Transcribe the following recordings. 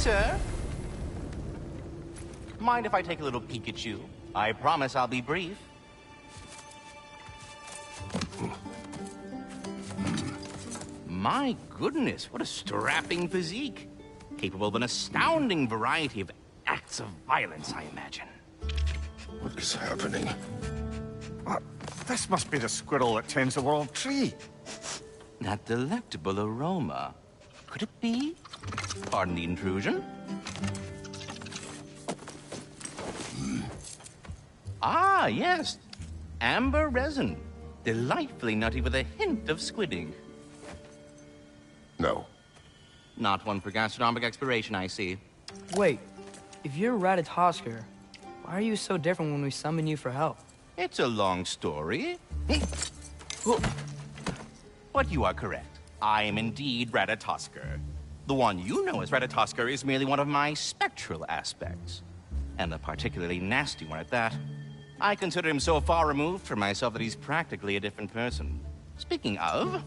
sir. Mind if I take a little peek at you? I promise I'll be brief. My goodness, what a strapping physique. Capable of an astounding variety of acts of violence, I imagine. What is happening? This must be the squirrel that tends the world tree. That delectable aroma. Could it be? Pardon the intrusion. Ah, yes. Amber resin. Delightfully nutty with a hint of squidding. No. Not one for gastronomic exploration, I see. Wait, if you're Ratatosker, why are you so different when we summon you for help? It's a long story. But you are correct. I am indeed Ratatosker. The one you know as Ratatosker is merely one of my spectral aspects. And a particularly nasty one at that. I consider him so far removed from myself that he's practically a different person. Speaking of...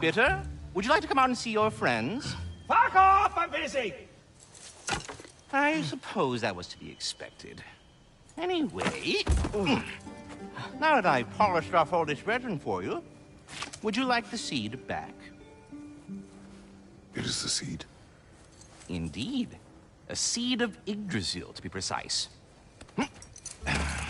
Bitter, would you like to come out and see your friends? Fuck off! I'm busy! I suppose that was to be expected. Anyway... Now that I've polished off all this resin for you, would you like the seed back? It is the seed. Indeed. A seed of Yggdrasil, to be precise.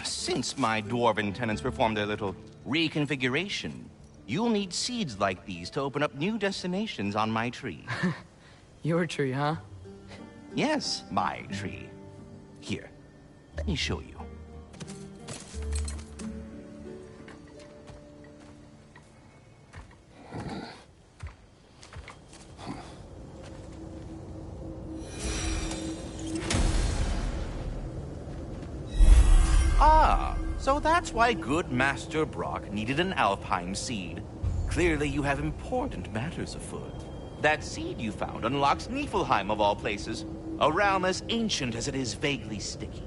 Since my dwarven tenants performed their little reconfiguration, you'll need seeds like these to open up new destinations on my tree. Your tree, huh? Yes, my tree. Here, let me show you. Ah, so that's why good Master Brock needed an Alfheim seed. Clearly you have important matters afoot. That seed you found unlocks Niflheim of all places, a realm as ancient as it is vaguely sticky.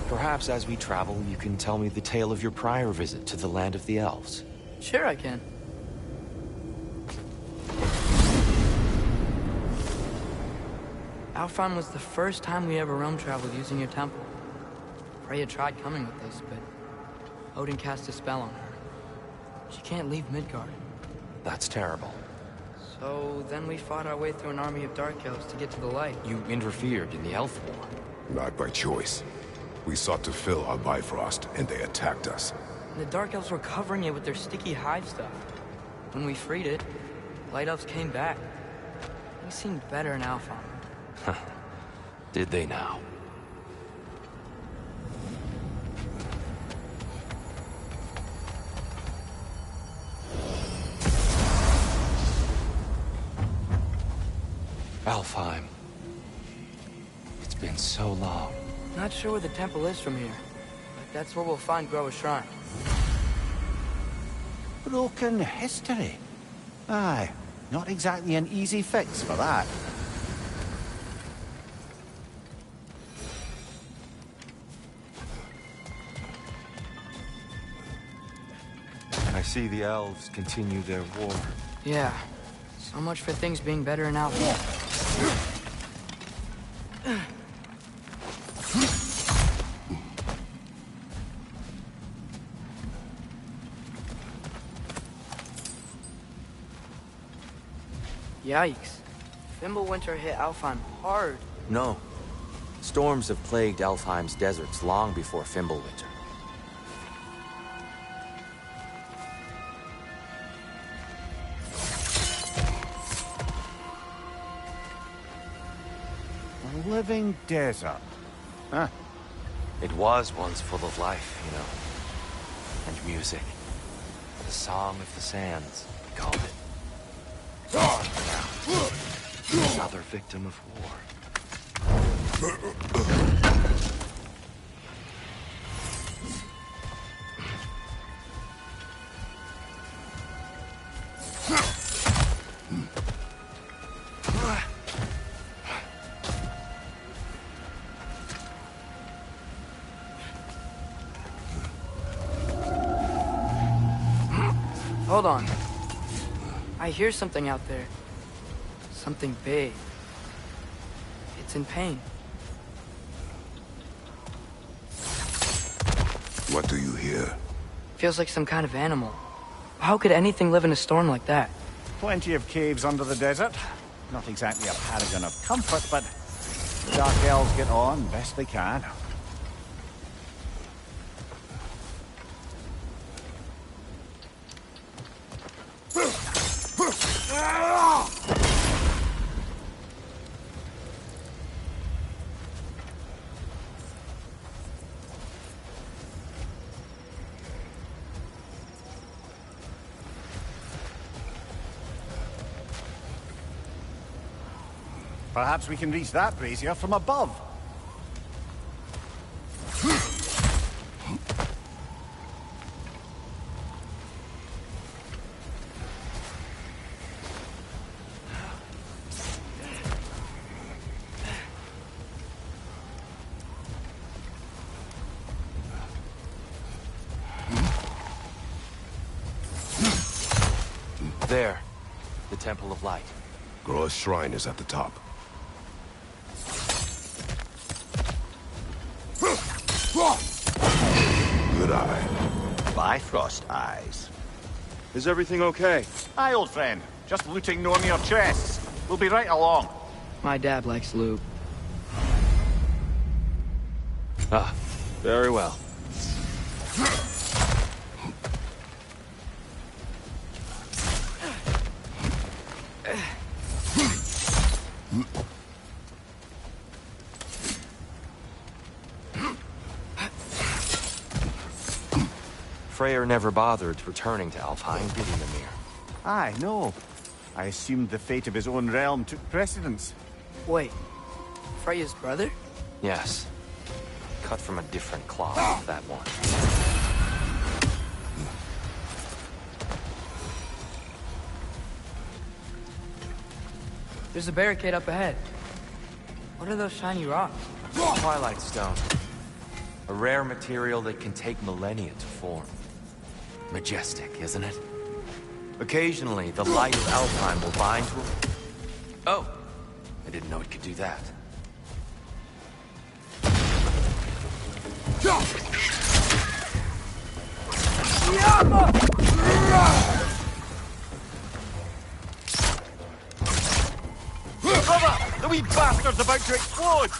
Perhaps as we travel, you can tell me the tale of your prior visit to the land of the elves. Sure I can. Alfheim was the first time we ever realm traveled using your temple. Freya tried coming with us, but Odin cast a spell on her. She can't leave Midgard. That's terrible. So then we fought our way through an army of dark elves to get to the light. You interfered in the elf war. Not by choice. We sought to fill our Bifrost, and they attacked us. And the dark elves were covering it with their sticky hive stuff. When we freed it, light elves came back. They seemed better in Alfheim. Did they now? Alfheim. It's been so long. Not sure where the temple is from here, but that's where we'll find Groa's shrine. Broken history. Aye, not exactly an easy fix for that. I see the elves continue their war. Yeah, so much for things being better in Alfheim. Yikes. Fimbulwinter hit Alfheim hard. No. Storms have plagued Alfheim's deserts long before Fimbulwinter. A living desert. Huh. It was once full of life, you know. And music. The Song of the Sands, we called it. Another victim of war. hold on. I hear something out there. Something big. It's in pain. What do you hear? Feels like some kind of animal. How could anything live in a storm like that? Plenty of caves under the desert. Not exactly a paragon of comfort, but the Dark Elves get on best they can. Perhaps we can reach that brazier from above. There. The Temple of Light. Groa's shrine is at the top. Good eye. Bifrost eyes. Is everything okay? Aye, old friend. Just looting no near chests. We'll be right along. My dad likes loot. Ah, very well. Freyr never bothered returning to Alfheim, did he, Mimir? Aye, no. I assumed the fate of his own realm took precedence. Wait, Freya's brother? Yes. Cut from a different cloth, that one. There's a barricade up ahead. What are those shiny rocks? Twilight Stone. A rare material that can take millennia to form. Majestic, isn't it? Occasionally, the light of Alfheim will bind to it. Oh! I didn't know it could do that. Cover! The wee bastard's about to explode!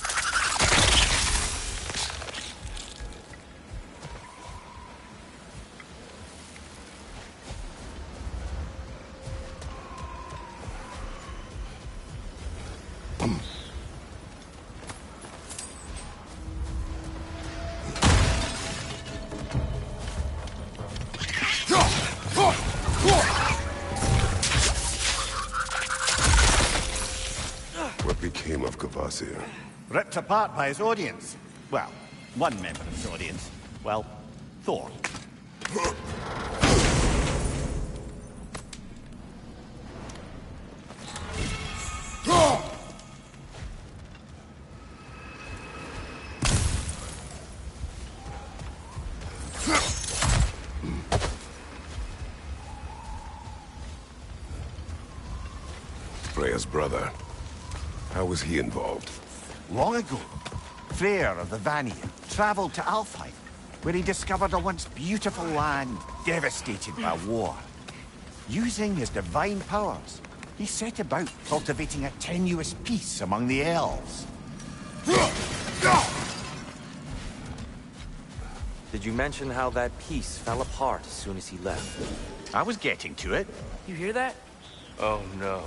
What became of Kvasir? Ripped apart by his audience. Well, one member of his audience. Well, Thor. Freya's brother. How was he involved? Long ago, Freyr of the Vanir traveled to Alfheim, where he discovered a once beautiful land devastated by war. Using his divine powers, he set about cultivating a tenuous peace among the elves. Did you mention how that piece fell apart as soon as he left? I was getting to it. You hear that? Oh no.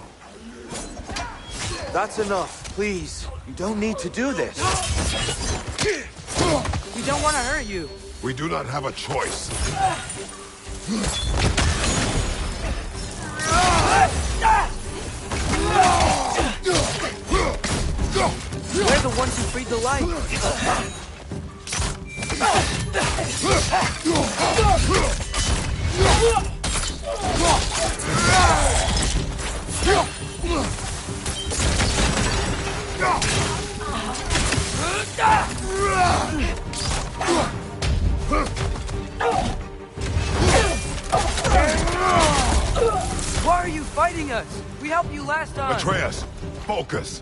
That's enough, please. You don't need to do this. We don't want to hurt you. We do not have a choice. We're the ones who freed the light. Why are you fighting us? We helped you last time. Atreus, focus!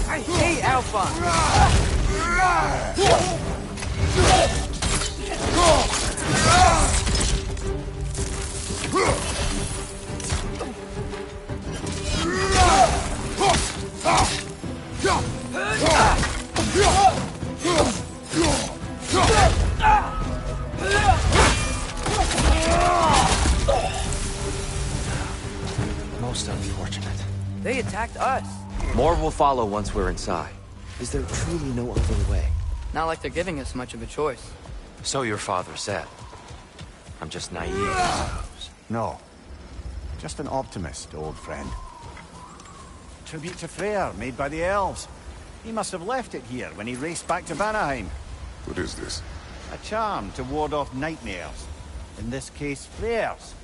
I hate Alpha. Most unfortunate. They attacked us. More will follow once we're inside. Is there truly no other way? Not like they're giving us much of a choice. So your father said. I'm just naive, I suppose. No. Just an optimist, old friend. Tribute to Freyr, made by the elves. He must have left it here when he raced back to Vanaheim. What is this? A charm to ward off nightmares. In this case, Freyr's.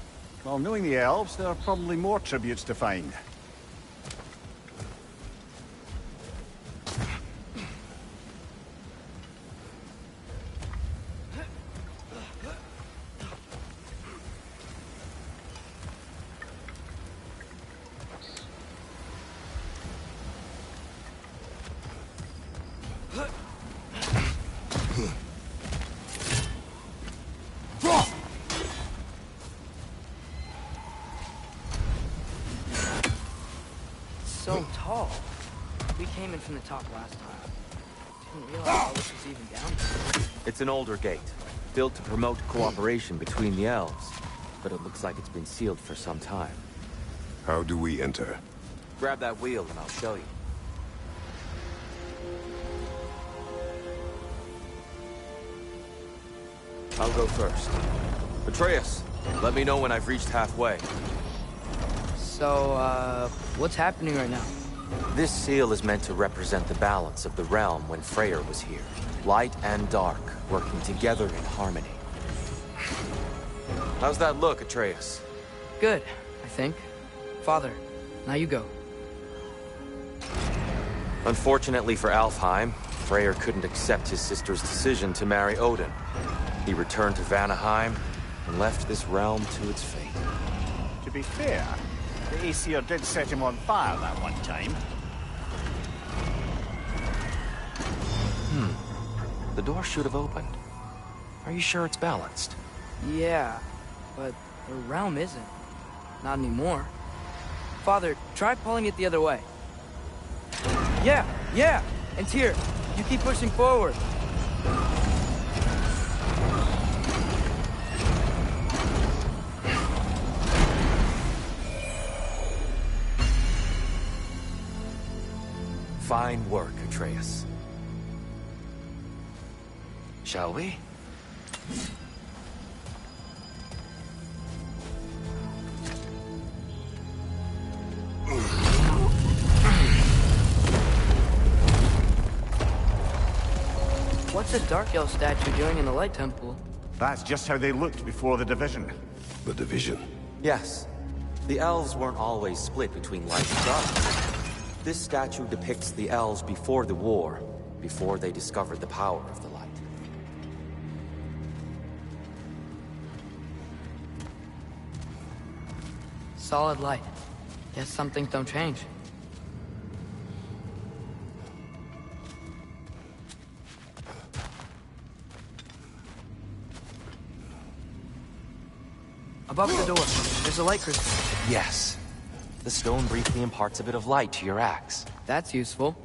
Well, knowing the elves, there are probably more tributes to find. So tall. We came in from the top last time. Didn't realize all this was even down there. It's an older gate, built to promote cooperation between the elves. But it looks like it's been sealed for some time. How do we enter? Grab that wheel and I'll show you. I'll go first. Atreus, let me know when I've reached halfway. So, what's happening right now? This seal is meant to represent the balance of the realm when Freyr was here. Light and dark, working together in harmony. How's that look, Atreus? Good, I think. Father, now you go. Unfortunately for Alfheim, Freyr couldn't accept his sister's decision to marry Odin. He returned to Vanaheim and left this realm to its fate. To be fair, the Aesir did set him on fire that one time. The door should have opened. Are you sure it's balanced? Yeah, but the realm isn't. Not anymore. Father, try pulling it the other way. Yeah, and here. You keep pushing forward. Fine work, Atreus. Shall we? What's a Dark Elf statue doing in the Light Temple? That's just how they looked before the division. The division. Yes. The elves weren't always split between light and dark. This statue depicts the elves before the war, before they discovered the power of the light. Solid light. Guess some things don't change. Above the door, there's a light crystal. Yes. The stone briefly imparts a bit of light to your axe. That's useful.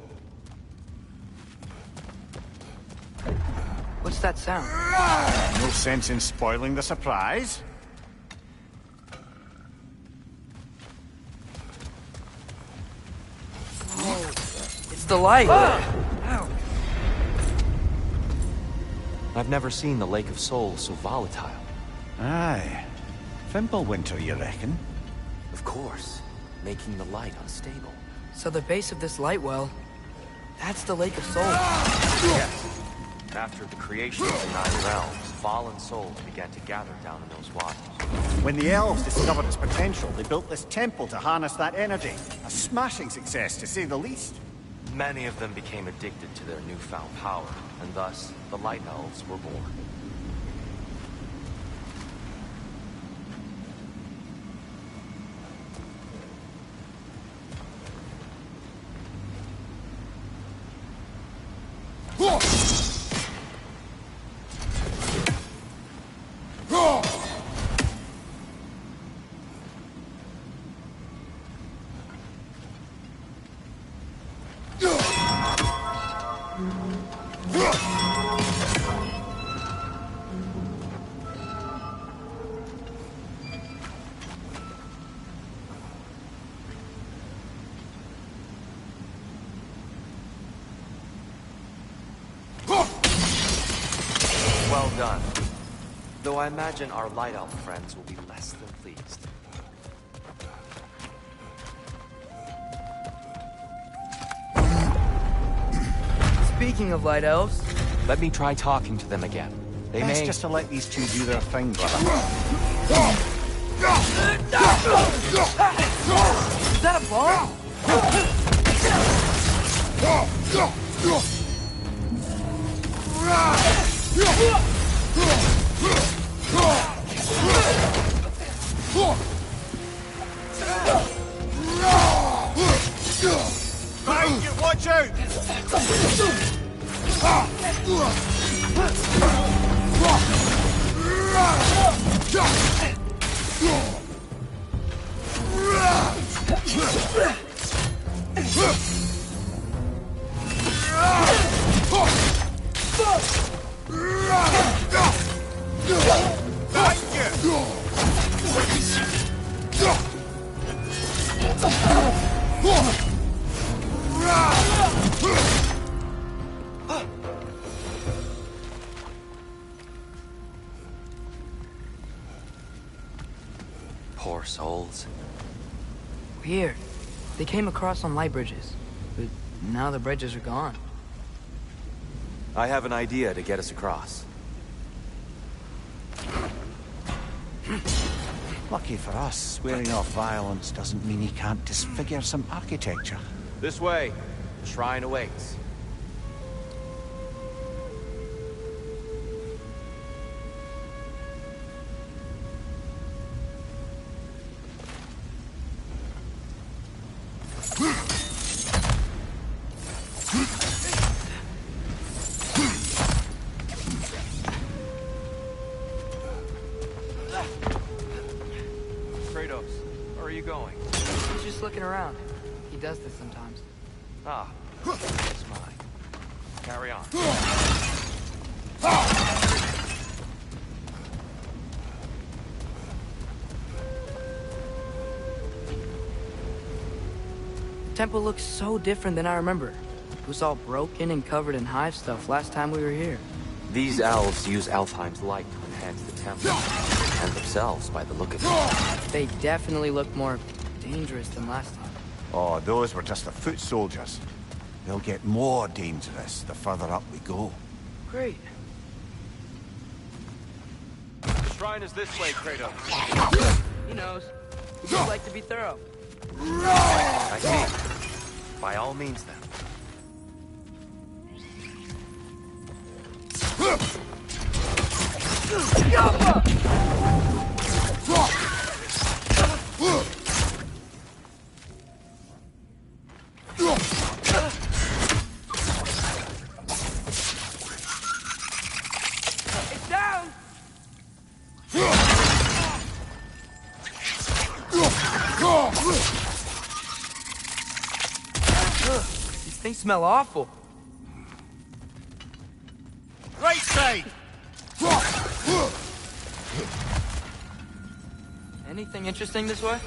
What's that sound? No sense in spoiling the surprise. It's the light! Ow. I've never seen the Lake of Souls so volatile. Aye. Fimbulwinter, you reckon? Of course, making the light unstable. So the base of this light well, that's the Lake of Souls. Yes. After the creation of the Nine Realms, fallen souls began to gather down in those waters. When the elves discovered its potential, they built this temple to harness that energy. A smashing success, to say the least. Many of them became addicted to their newfound power, and thus, the Light Elves were born. done. Though I imagine our Light Elf friends will be less than pleased. Speaking of Light Elves... Let me try talking to them again. They Best may... just to let these two do their thing, brother. Is that a bomb? Watch out! Poor souls. Weird. They came across on light bridges, but now the bridges are gone. I have an idea to get us across. Lucky for us, swearing off violence doesn't mean he can't disfigure some architecture. This way. The shrine awaits. Kratos, where are you going? He's just looking around. He does this sometimes. Ah, it's mine. Carry on. The temple looks so different than I remember. It was all broken and covered in hive stuff last time we were here. These elves use Alfheim's light to enhance the temple, and themselves by the look of it. They definitely look more dangerous than last time. Oh, those were just the foot soldiers. They'll get more dangerous the further up we go. Great. The shrine is this way, Kratos. He knows. We just like to be thorough. I see. By all means, then. It's down! These things smell awful. Right side! Anything interesting this way?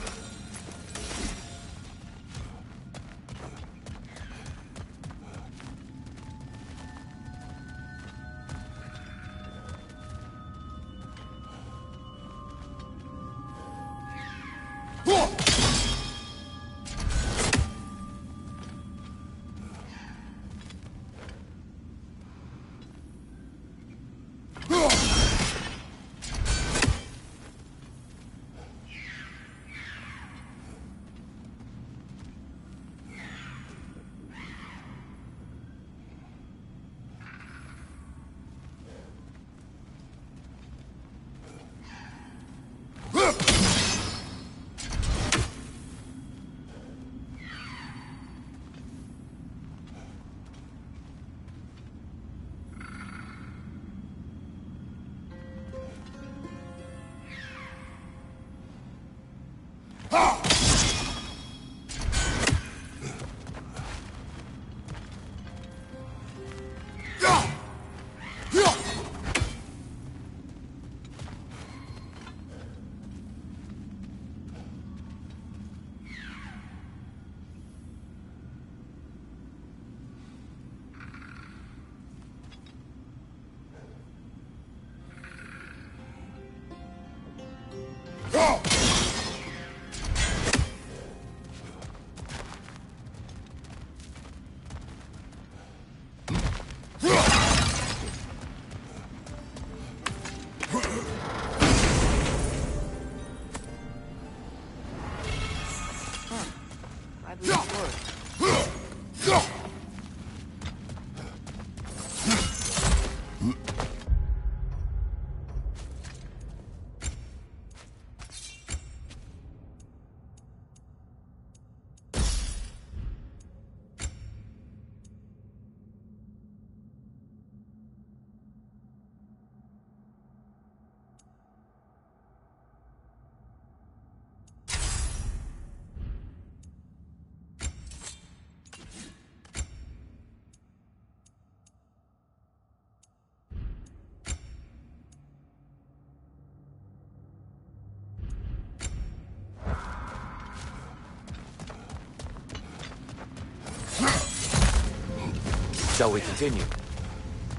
Shall we continue?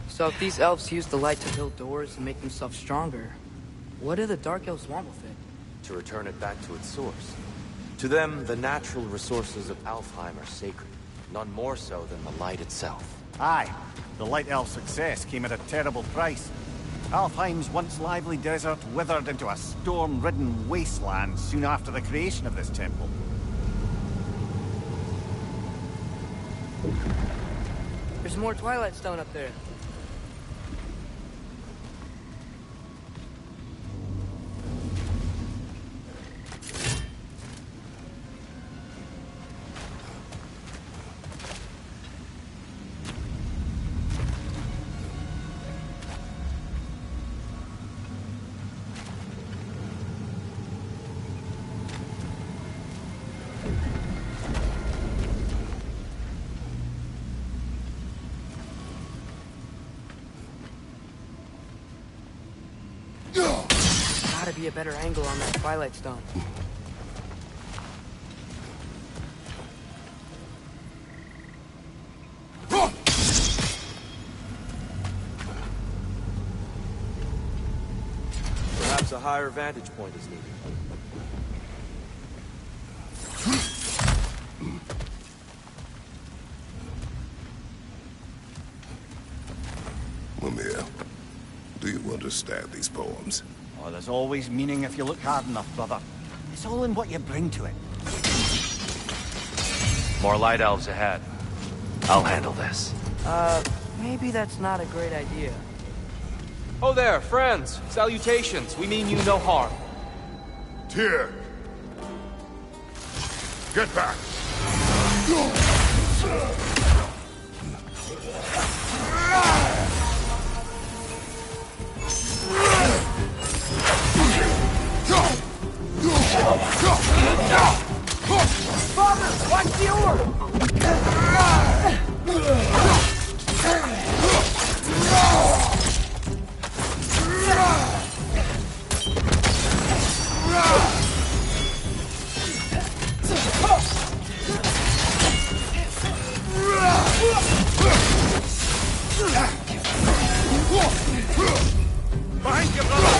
So if these elves use the light to build doors and make themselves stronger, what do the Dark Elves want with it? To return it back to its source. To them, the natural resources of Alfheim are sacred, none more so than the light itself. Aye, the Light Elf success came at a terrible price. Alfheim's once lively desert withered into a storm-ridden wasteland soon after the creation of this temple. There's more Twilight Stone up there. Gotta be a better angle on that Twilight Stone. Perhaps a higher vantage point is needed. Mimir, do you understand these poems? Oh, there's always meaning if you look hard enough, brother. It's all in what you bring to it. More light elves ahead. I'll handle this. Maybe that's not a great idea. Oh there, friends. Salutations. We mean you no harm. Tyr! Get back! Father, watch the orb! Behind you, brother!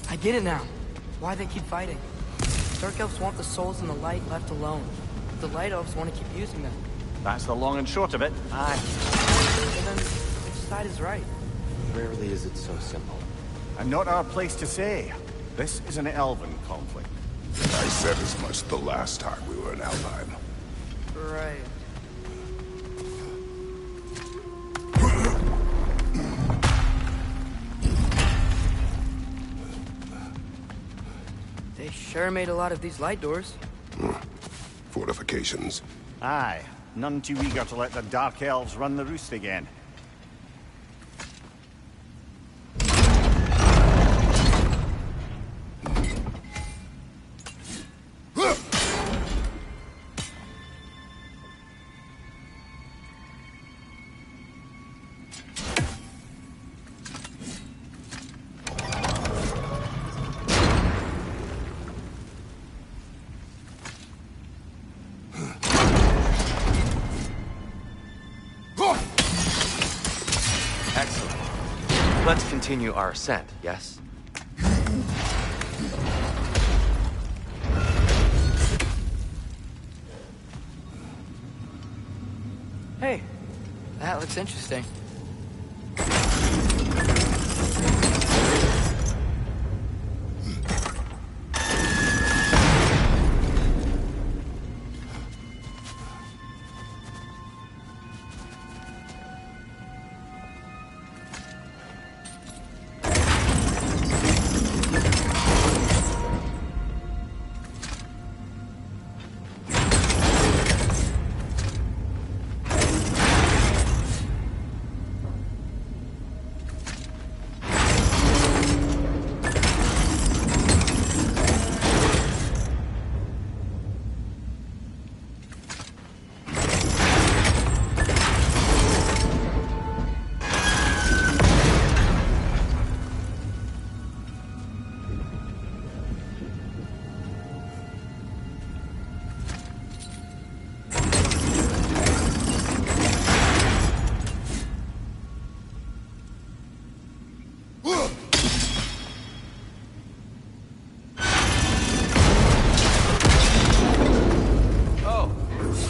I get it now. Why they keep fighting. Dark Elves want the souls in the light left alone. The Light Elves want to keep using them. That's the long and short of it. Aye. And then, which side is right? Rarely is it so simple. And not our place to say. This is an elven conflict. I said as much the last time we were in Alfheim. Right. They sure made a lot of these light doors. Fortifications. Aye, none too eager to let the Dark Elves run the roost again. Excellent. Let's continue our ascent, yes? Hey, that looks interesting.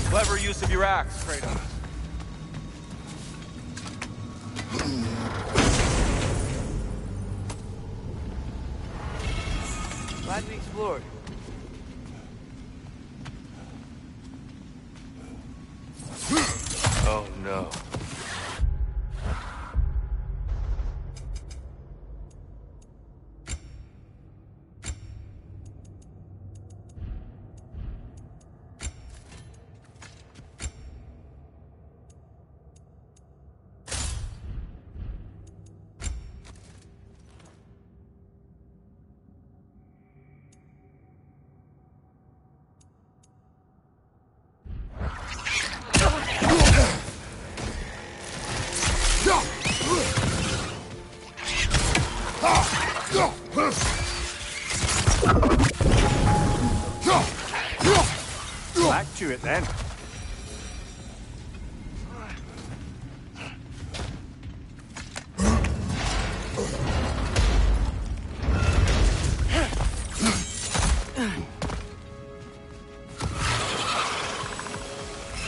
Clever use of your axe, Kratos. Glad we explored. Oh no. Back to it then.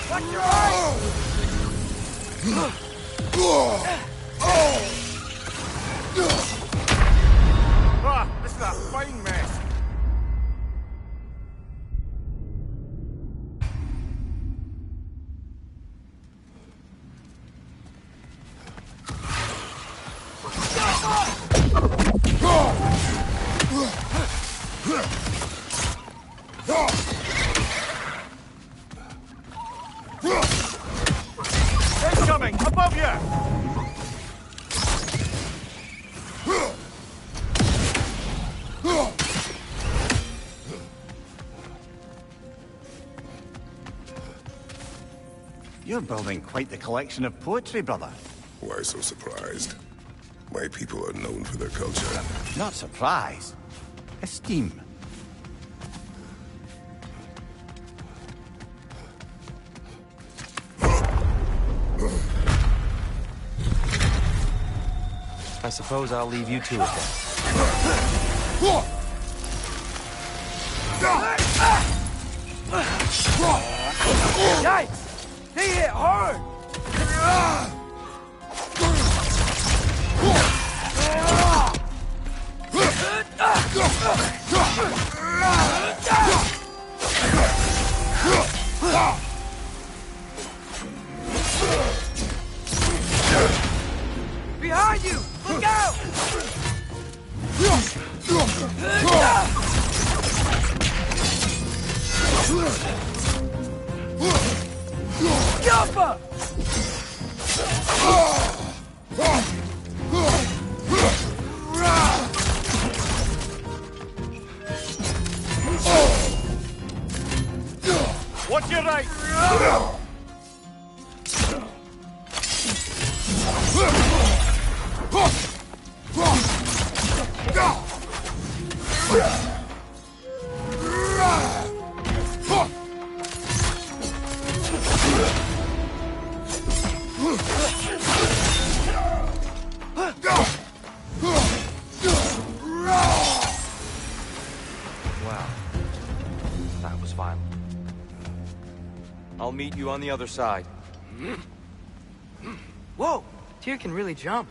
Watch your eyes! Ah, this is a fine mess. Incoming! Above you! You're building quite the collection of poetry, brother. Why so surprised? My people are known for their culture. Not surprised. Esteem. I suppose I'll leave you to it then. Yikes! They hit hard! Behind you! Look out! you right! Wow. That was violent. I'll meet you on the other side. Whoa! Tyr can really jump.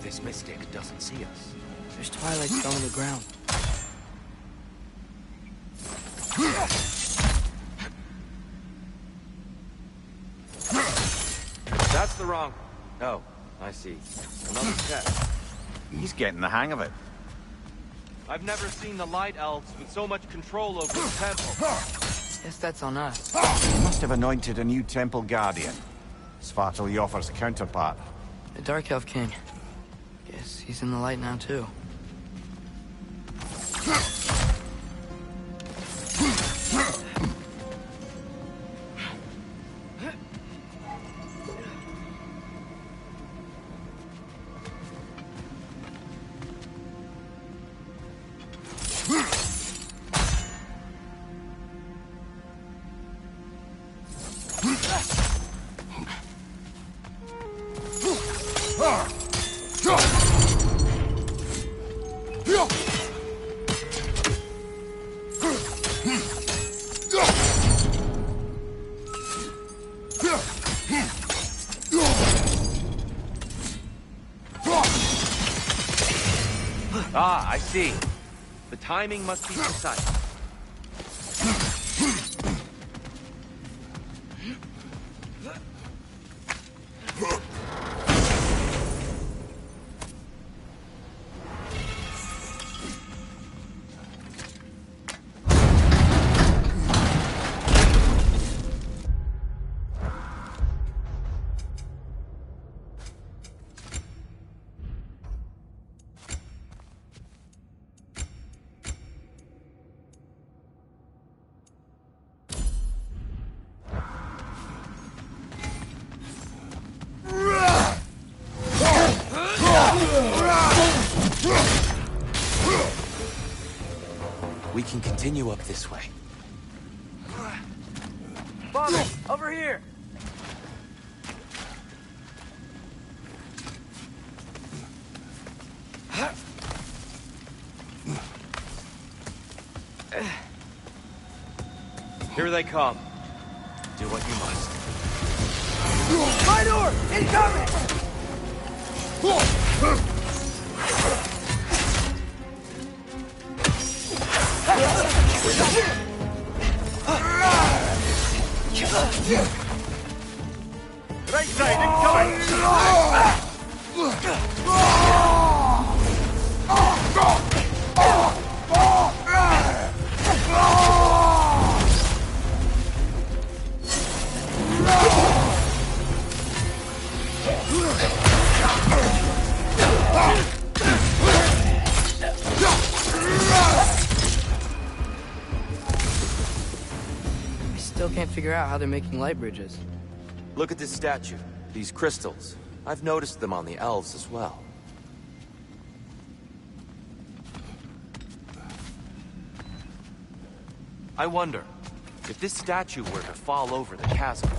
This mystic doesn't see us. There's twilight stone on the ground. That's the wrong... Oh, I see. Another test. He's getting the hang of it. I've never seen the Light Elves with so much control over the temple. Guess that's on us. He must have anointed a new temple guardian. Svartalfjord's counterpart. The Dark Elf King. Guess he's in the light now, too. Ah, I see. The timing must be precise. We can continue up this way. Father, over here! Here they come. Do what you must. My door! Incoming! Right side, incoming! I still can't figure out how they're making light bridges. Look at this statue. These crystals. I've noticed them on the elves as well. I wonder, if this statue were to fall over the chasm...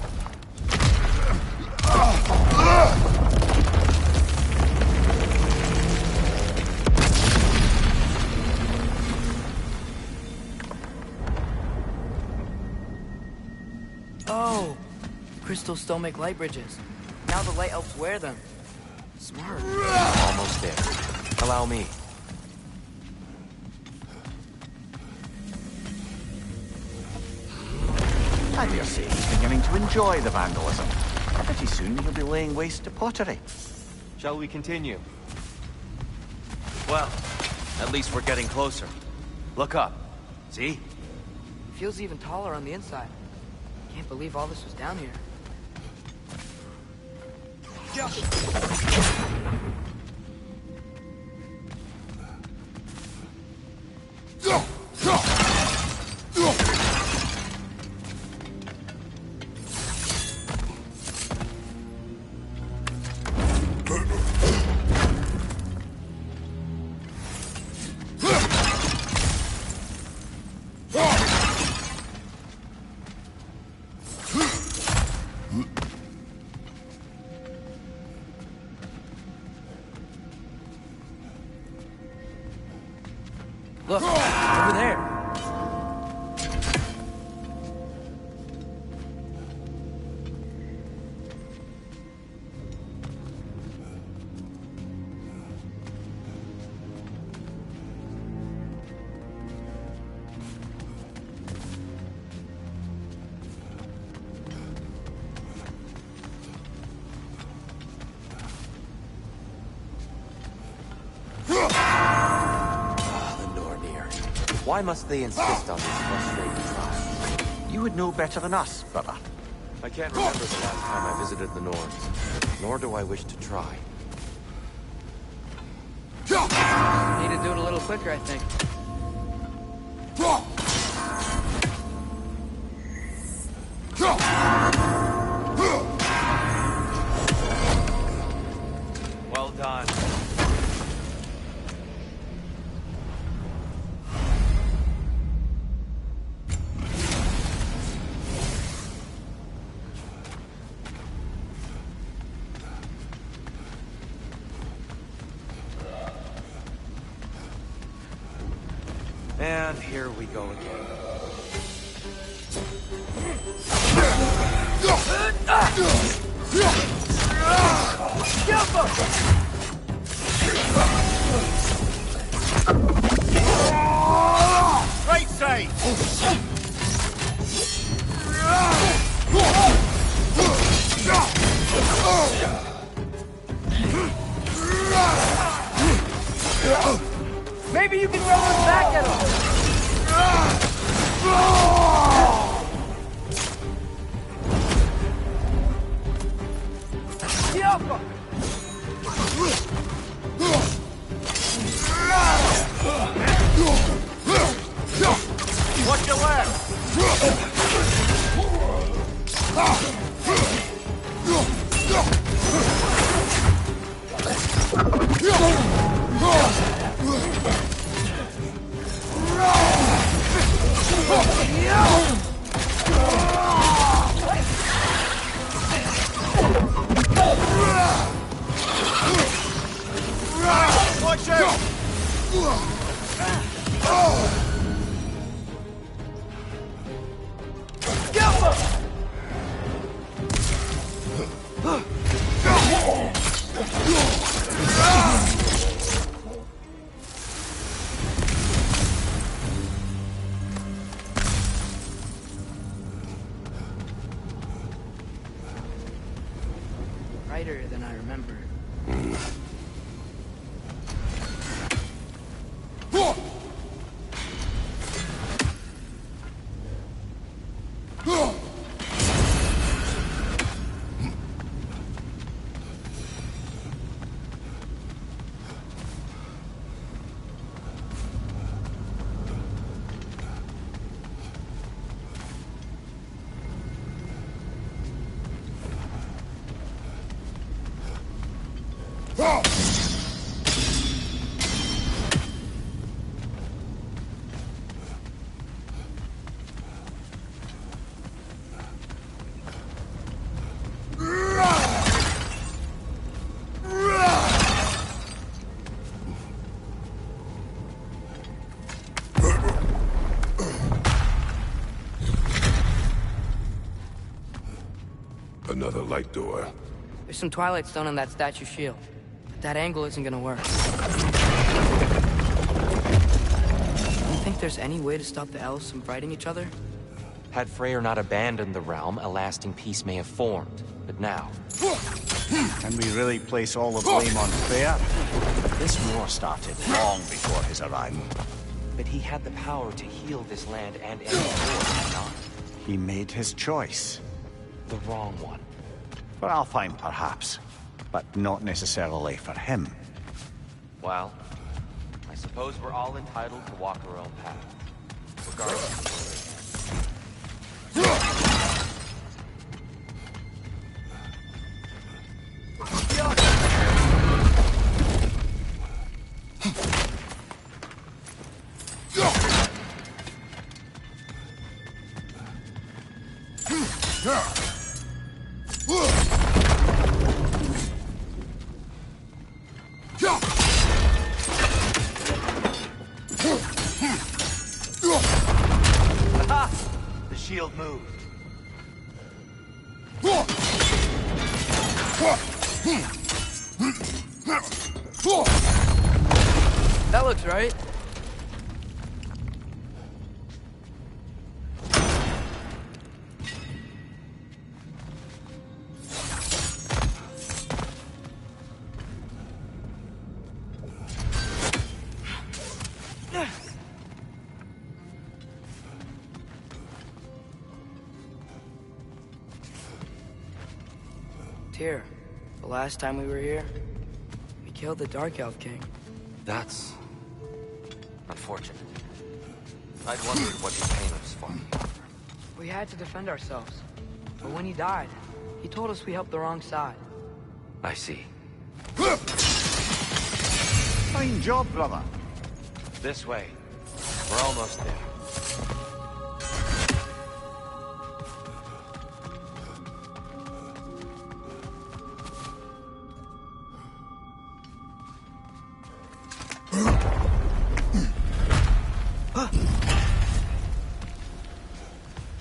Oh! Crystals still make light bridges. Now the light elves wear them. Smart. Almost there. Allow me. I dare say he's beginning to enjoy the vandalism. Pretty soon he'll be laying waste to pottery. Shall we continue? Well, at least we're getting closer. Look up. See? Feels even taller on the inside. Can't believe all this was down here. Look, over there. Why must they insist on these frustrating trials? You would know better than us, brother. I can't remember the last time I visited the Nords, nor do I wish to try. Need to do it a little quicker, I think. Well done. And here we go again. Right side! Maybe you can throw us back at him! Alpha! Watch your left! Watch out! Brighter than I remember. Another light door. There's some Twilight Stone on that statue shield. But that angle isn't gonna work. You think there's any way to stop the elves from fighting each other? Had Freyr not abandoned the realm, a lasting peace may have formed. But now... Can we really place all the blame on Freyr? This war started long before his arrival. But he had the power to heal this land and end the war, did he not? He made his choice. The wrong one. For Alfheim, perhaps. But not necessarily for him. Well, I suppose we're all entitled to walk our own path. Regardless. The shield moved. That looks right. Tyr, the last time we were here, we killed the Dark Elf King. That's... unfortunate. I'd wondered what became of his farm. We had to defend ourselves. But when he died, he told us we helped the wrong side. I see. Fine job, brother. This way. We're almost there.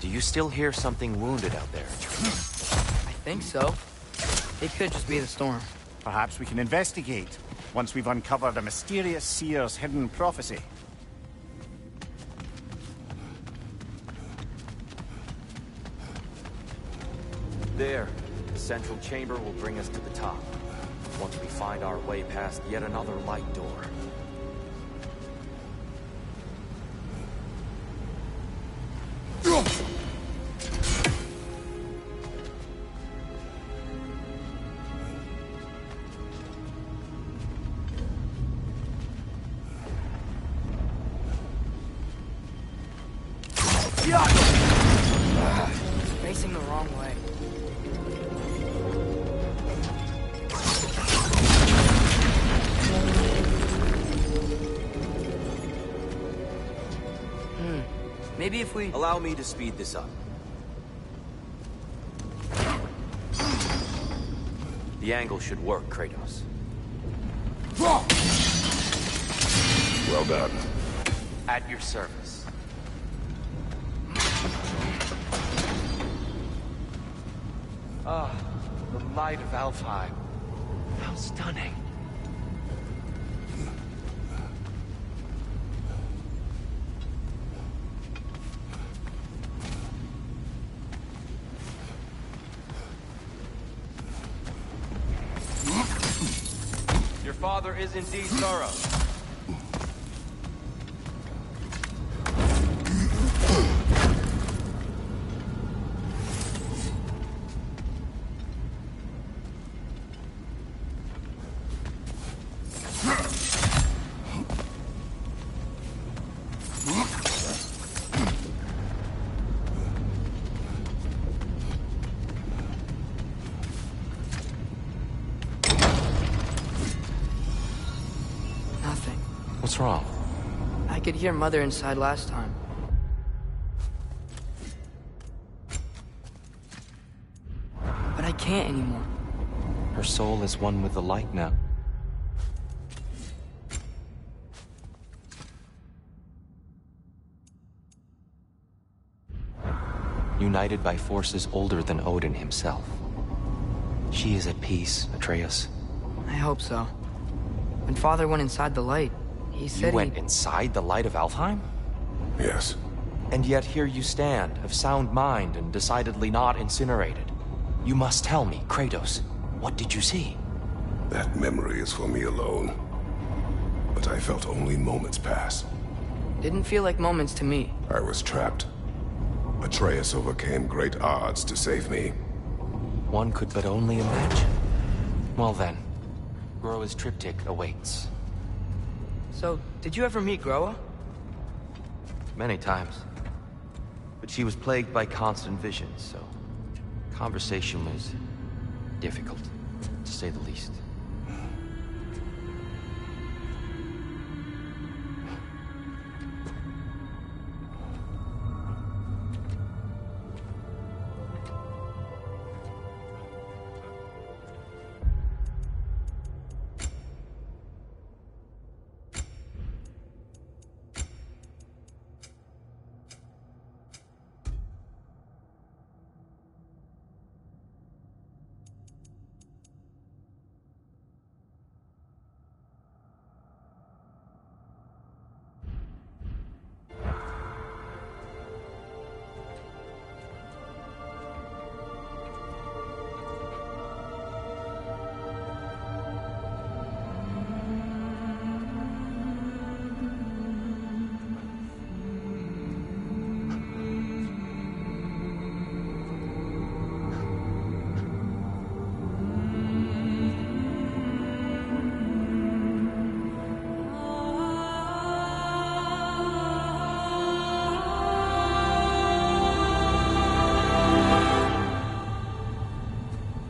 Do you still hear something wounded out there? I think so. It could just be the storm. Perhaps we can investigate, once we've uncovered a mysterious seer's hidden prophecy. There. The central chamber will bring us to the top. Once we find our way past yet another light door. Facing the wrong way. Maybe if we... Allow me to speed this up. The angle should work, Kratos. Well done. At your service. Ah, the light of Alfheim. How stunning. Your father is indeed thorough. Nothing. What's wrong? I could hear Mother inside last time. But I can't anymore. Her soul is one with the light now. United by forces older than Odin himself. She is at peace, Atreus. I hope so. When Father went inside the light, he You said went inside the light of Alfheim? Yes. And yet here you stand, of sound mind and decidedly not incinerated. You must tell me, Kratos, what did you see? That memory is for me alone. But I felt only moments pass. Didn't feel like moments to me. I was trapped. Atreus overcame great odds to save me. One could but only imagine. Well then, Groa's triptych awaits. So, did you ever meet Groa? Many times. But she was plagued by constant visions, so conversation was difficult, to say the least.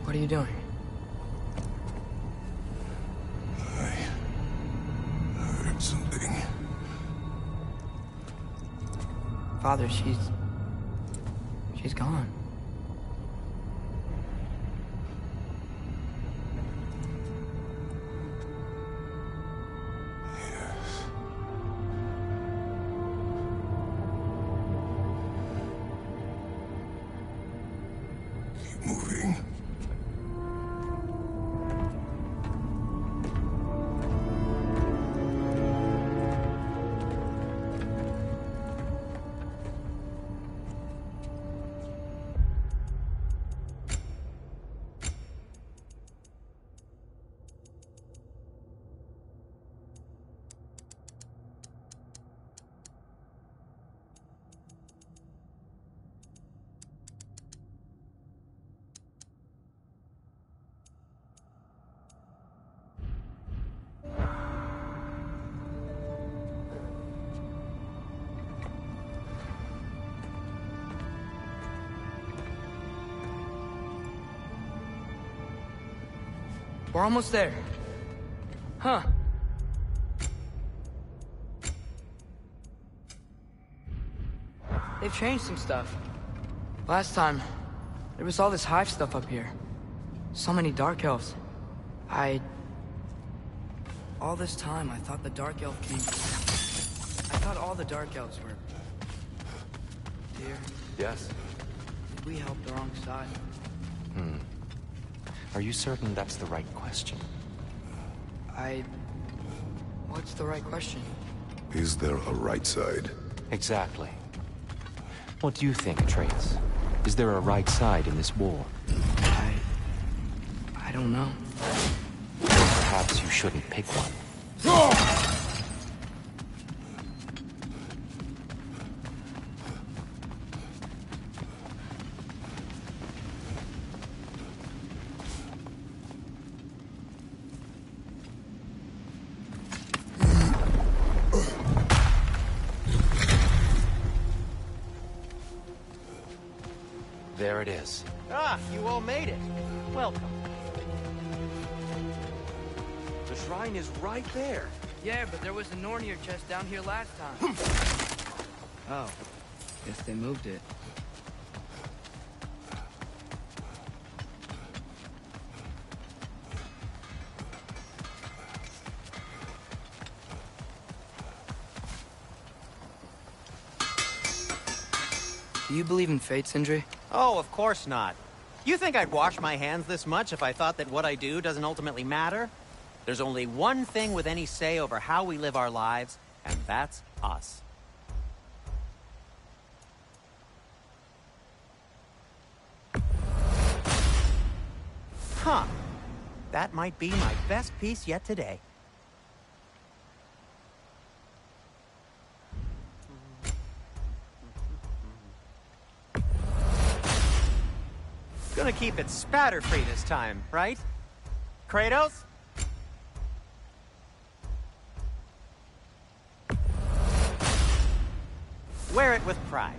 What are you doing? I heard something. Father, she's gone. Keep moving. We're almost there. Huh. They've changed some stuff. Last time, there was all this hive stuff up here. So many Dark Elves. All this time, I thought the Dark Elf King... I thought all the Dark Elves were... Dear, Yes? did we help the wrong side? Are you certain that's the right question? What's the right question? Is there a right side? Exactly. What do you think, Atreus? Is there a right side in this war? I don't know. Perhaps you shouldn't pick one. There it is. Ah, you all made it. Welcome. The shrine is right there. Yeah, but there was a Nornir chest down here last time. Oh, guess they moved it. Do you believe in fate, Sindri? Oh, of course not. You think I'd wash my hands this much if I thought that what I do doesn't ultimately matter? There's only one thing with any say over how we live our lives, and that's us. Huh. That might be my best piece yet today. Gonna keep it spatter-free this time, right? Kratos? Wear it with pride.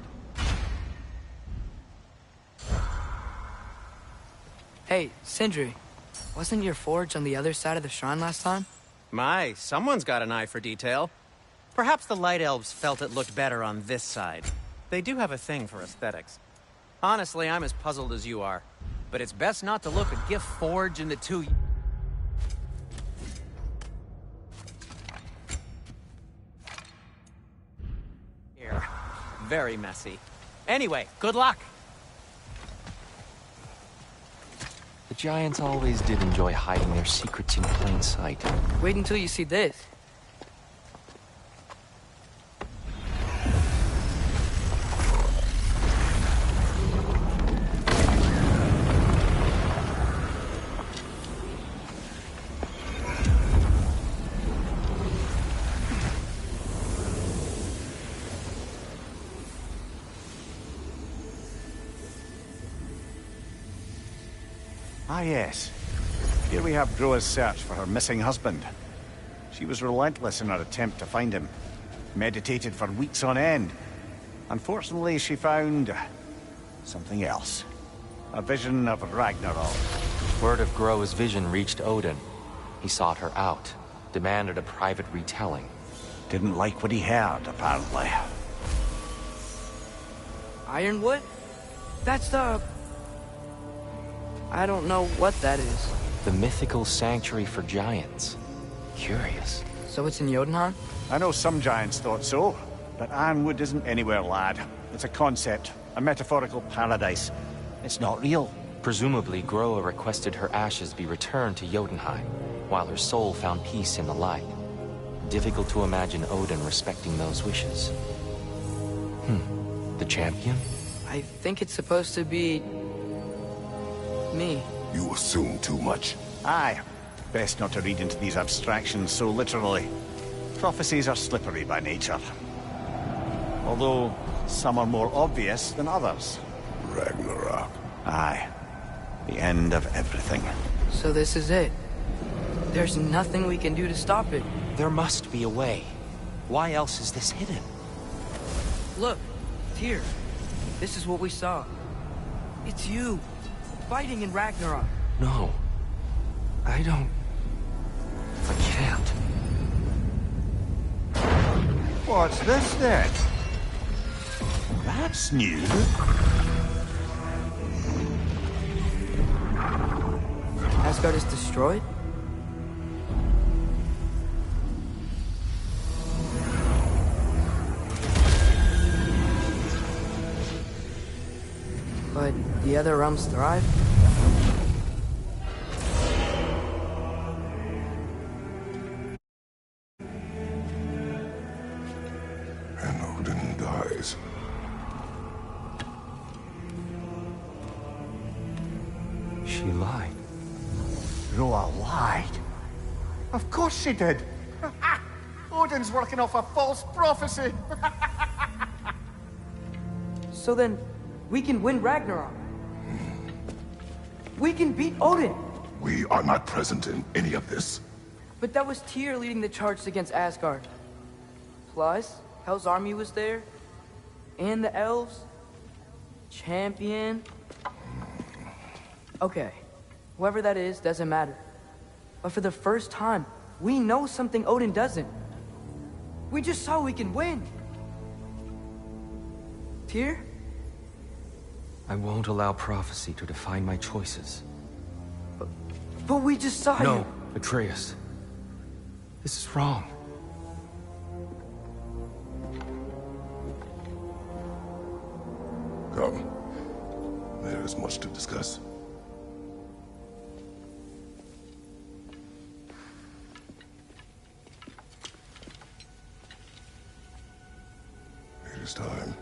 Hey, Sindri, wasn't your forge on the other side of the shrine last time? My, someone's got an eye for detail. Perhaps the Light Elves felt it looked better on this side. They do have a thing for aesthetics. Honestly, I'm as puzzled as you are. But it's best not to look a gift forge in the two... Here. Very messy. Anyway, good luck! The Giants always did enjoy hiding their secrets in plain sight. Wait until you see this. Ah, yes. Here we have Groa's search for her missing husband. She was relentless in her attempt to find him. Meditated for weeks on end. Unfortunately, she found... something else. A vision of Ragnarok. Word of Groa's vision reached Odin. He sought her out, demanded a private retelling. Didn't like what he heard, apparently. Ironwood? That's the... I don't know what that is. The mythical sanctuary for giants. Curious. So it's in Jotunheim? I know some giants thought so, but Ironwood isn't anywhere, lad. It's a concept, a metaphorical paradise. It's not real. Presumably, Groa requested her ashes be returned to Jotunheim, while her soul found peace in the light. Difficult to imagine Odin respecting those wishes. The champion? I think it's supposed to be... me. You assume too much. Aye. Best not to read into these abstractions so literally. Prophecies are slippery by nature. Although, some are more obvious than others. Ragnarok. Aye. The end of everything. So this is it. There's nothing we can do to stop it. There must be a way. Why else is this hidden? Look, here. This is what we saw. It's you, fighting in Ragnarok. No. I don't... I can't. What's this then? That's new. Asgard is destroyed? But the other realms thrive? And Odin dies. She lied. Groa lied. Of course she did. Odin's working off a false prophecy. So then, we can win Ragnarok. We can beat Odin. We are not present in any of this. But that was Tyr leading the charge against Asgard. Plus, Hell's army was there. And the elves. Champion. Okay. Whoever that is, doesn't matter. But for the first time, we know something Odin doesn't. We just saw we can win. Tyr? I won't allow prophecy to define my choices. But we just saw No, you. Atreus. This is wrong. Come. There is much to discuss. It is time.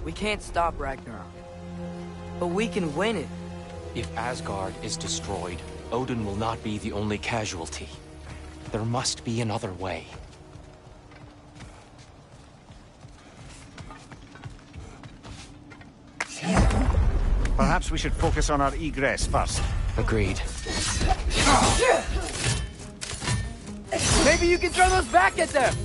We can't stop Ragnarok. But we can win it. If Asgard is destroyed, Odin will not be the only casualty. There must be another way. Perhaps we should focus on our egress first. Agreed. Maybe you can throw those back at them!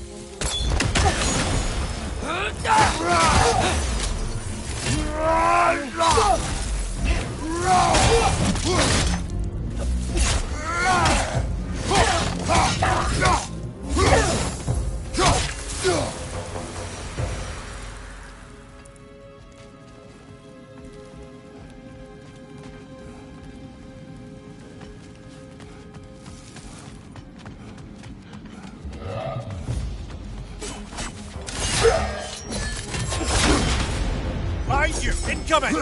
Behind you! Incoming!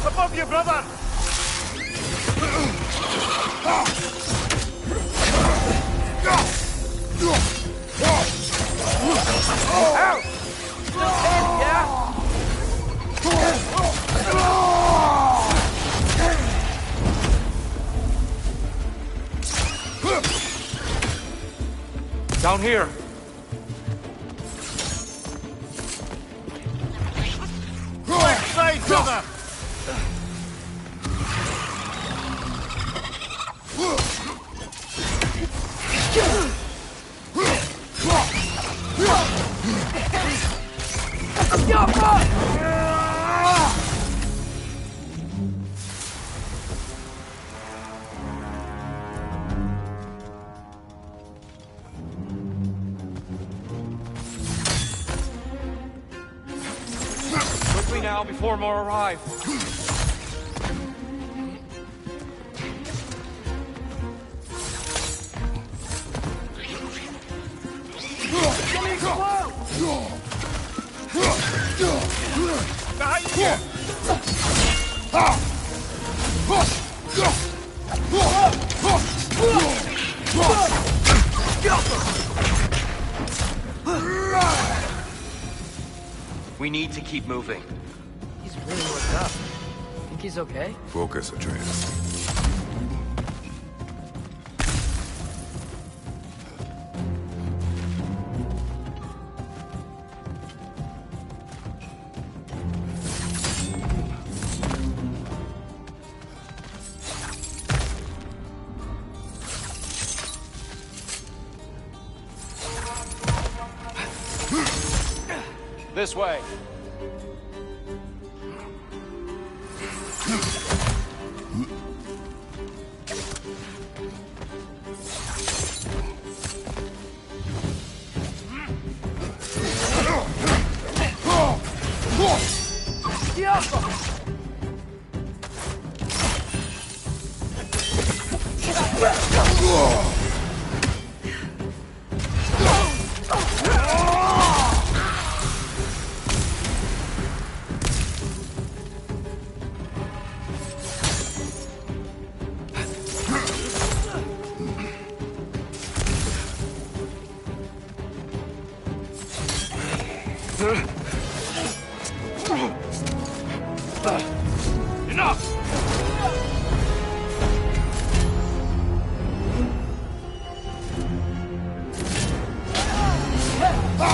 Above you, brother! Out! Still in, yeah? Down here! Left side, brother! Quickly now, before more arrive. Behind you! We need to keep moving. He's really worked up. Think he's okay? Focus, Atreus. This way. Use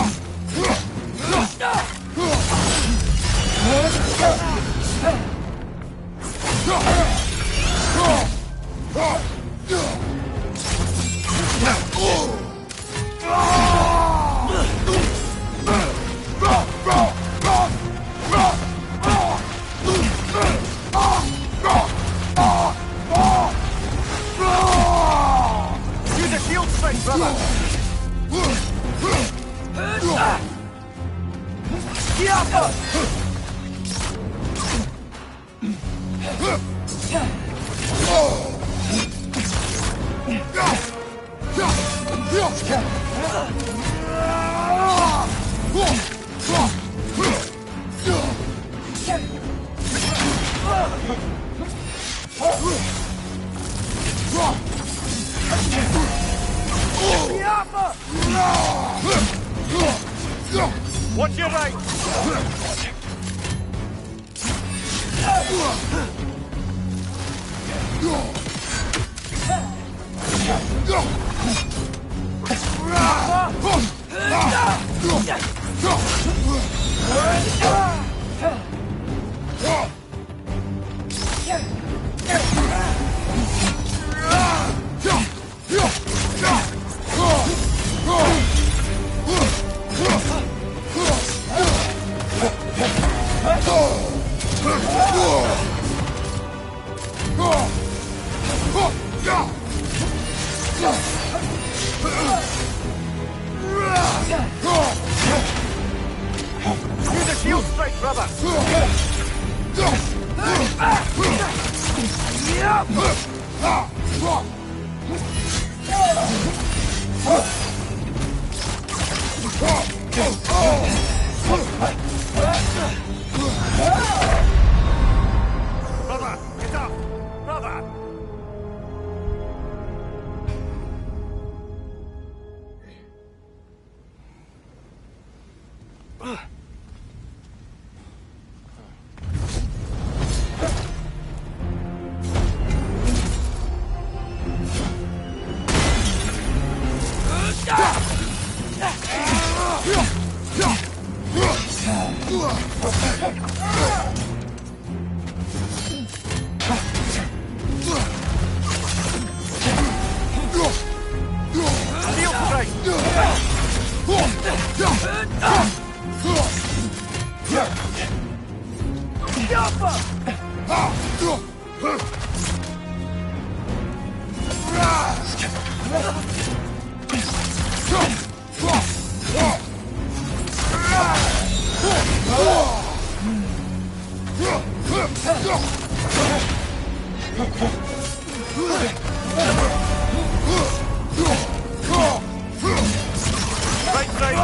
a shield strike, brother! Watch your right! Use a shield strike, brother! Brother, get up! Brother! Right side,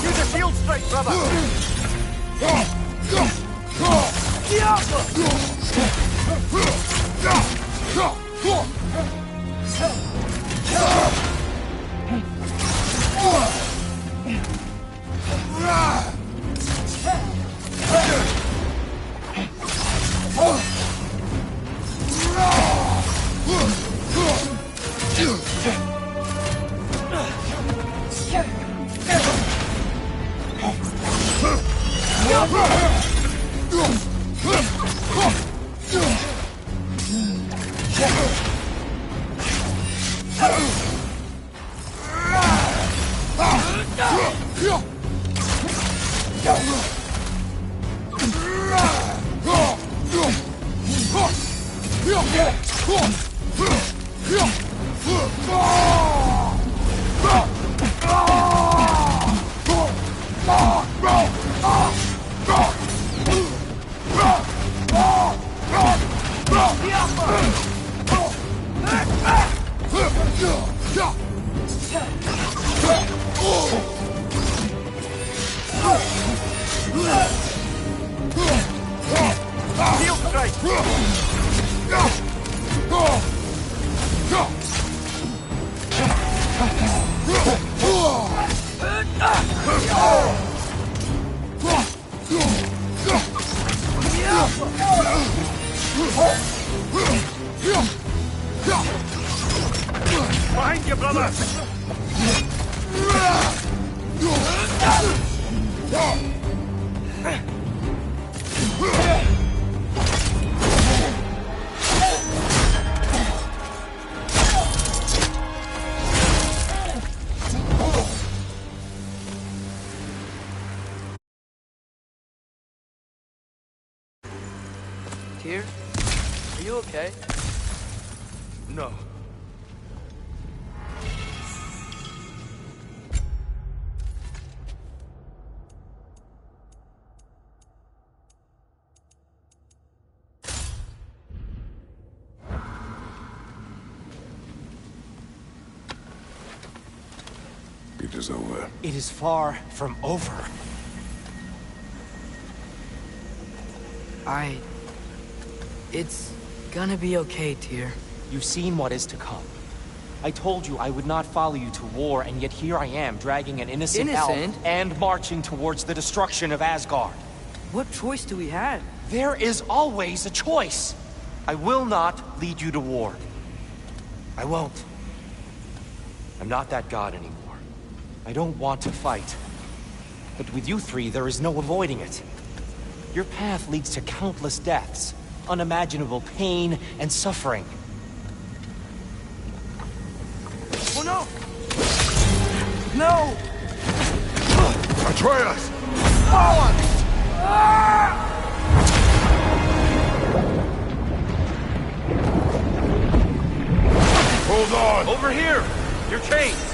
Use a shield strike, brother! Behind you, brother! Tyr, are you okay? No. It is over. It is far from over. It's gonna be okay, Tyr. You've seen what is to come. I told you I would not follow you to war, and yet here I am, dragging an innocent elf and marching towards the destruction of Asgard. What choice do we have? There is always a choice. I will not lead you to war. I won't. I'm not that god anymore. I don't want to fight. But with you three, there is no avoiding it. Your path leads to countless deaths, unimaginable pain and suffering. Oh no! No! Atreus! Forward! Hold on! Over here! Your chains!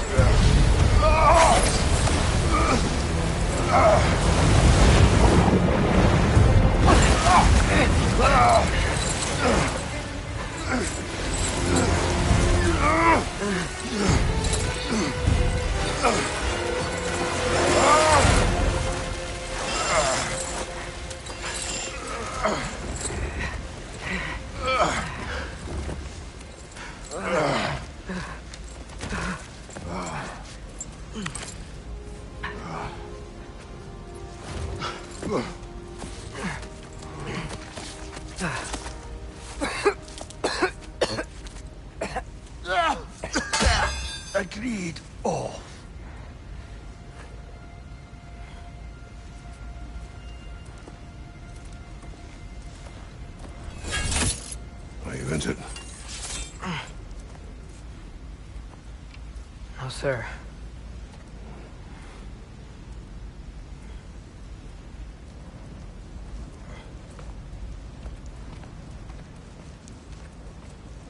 Agreed. Oh. Are you injured? No, sir.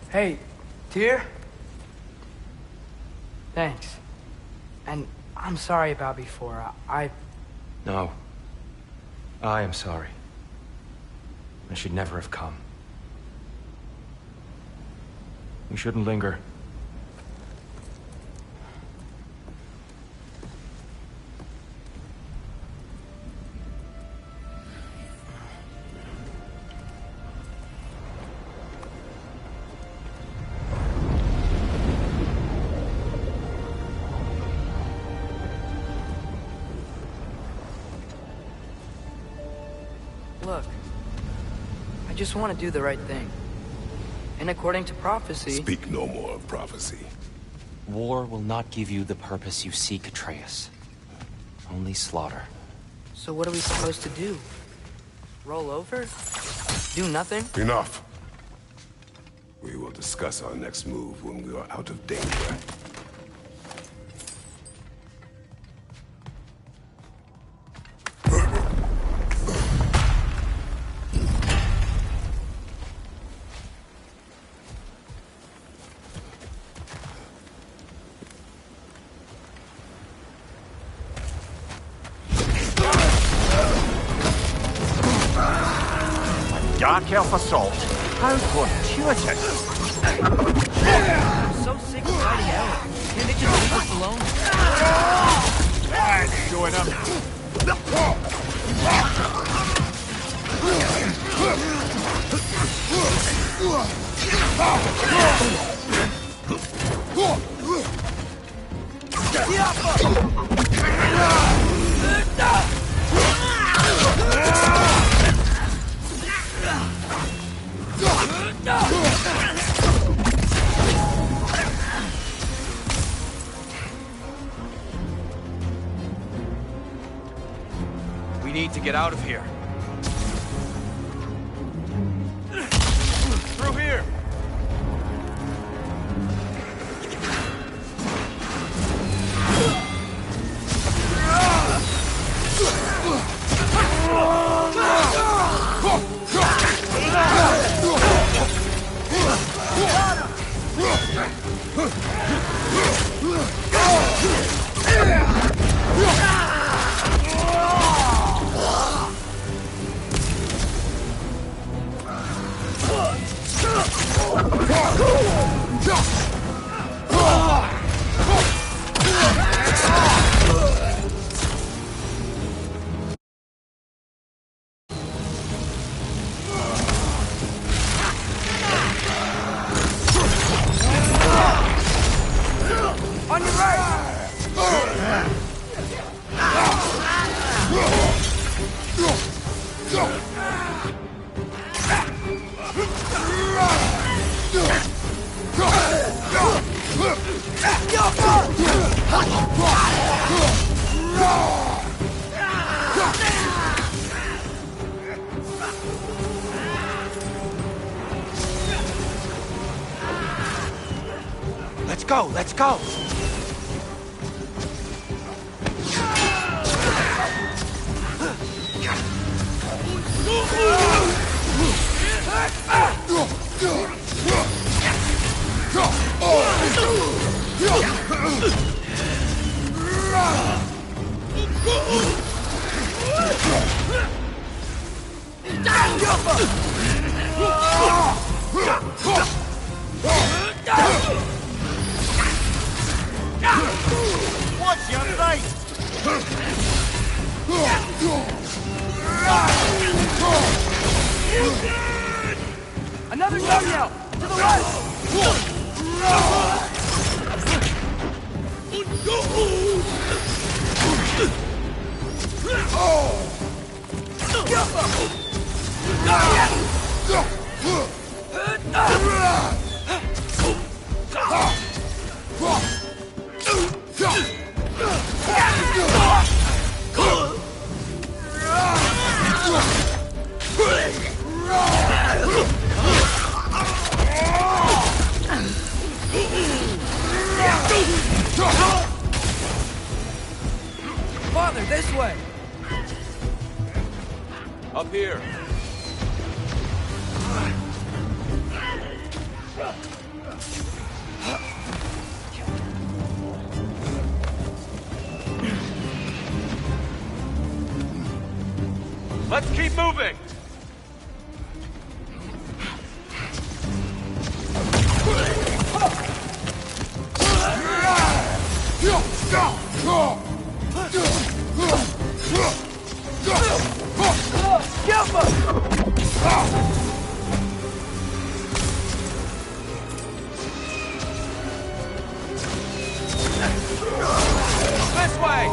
Hey, Tyr? Thanks. And I'm sorry about before. No. I am sorry. I should never have come. We shouldn't linger. Look, I just want to do the right thing. And according to prophecy... Speak no more of prophecy. War will not give you the purpose you seek, Atreus. Only slaughter. So what are we supposed to do? Roll over? Do nothing? Enough. We will discuss our next move when we are out of danger. Dark elf assault. How fortuitous. I'm so sick of fighting elves. Can't they just leave us alone? Showing up. We need to get out of here. Through here! Let's go! Watch your right! Another doghouse! To the left! Father, this way! Up here. Let's keep moving! This way!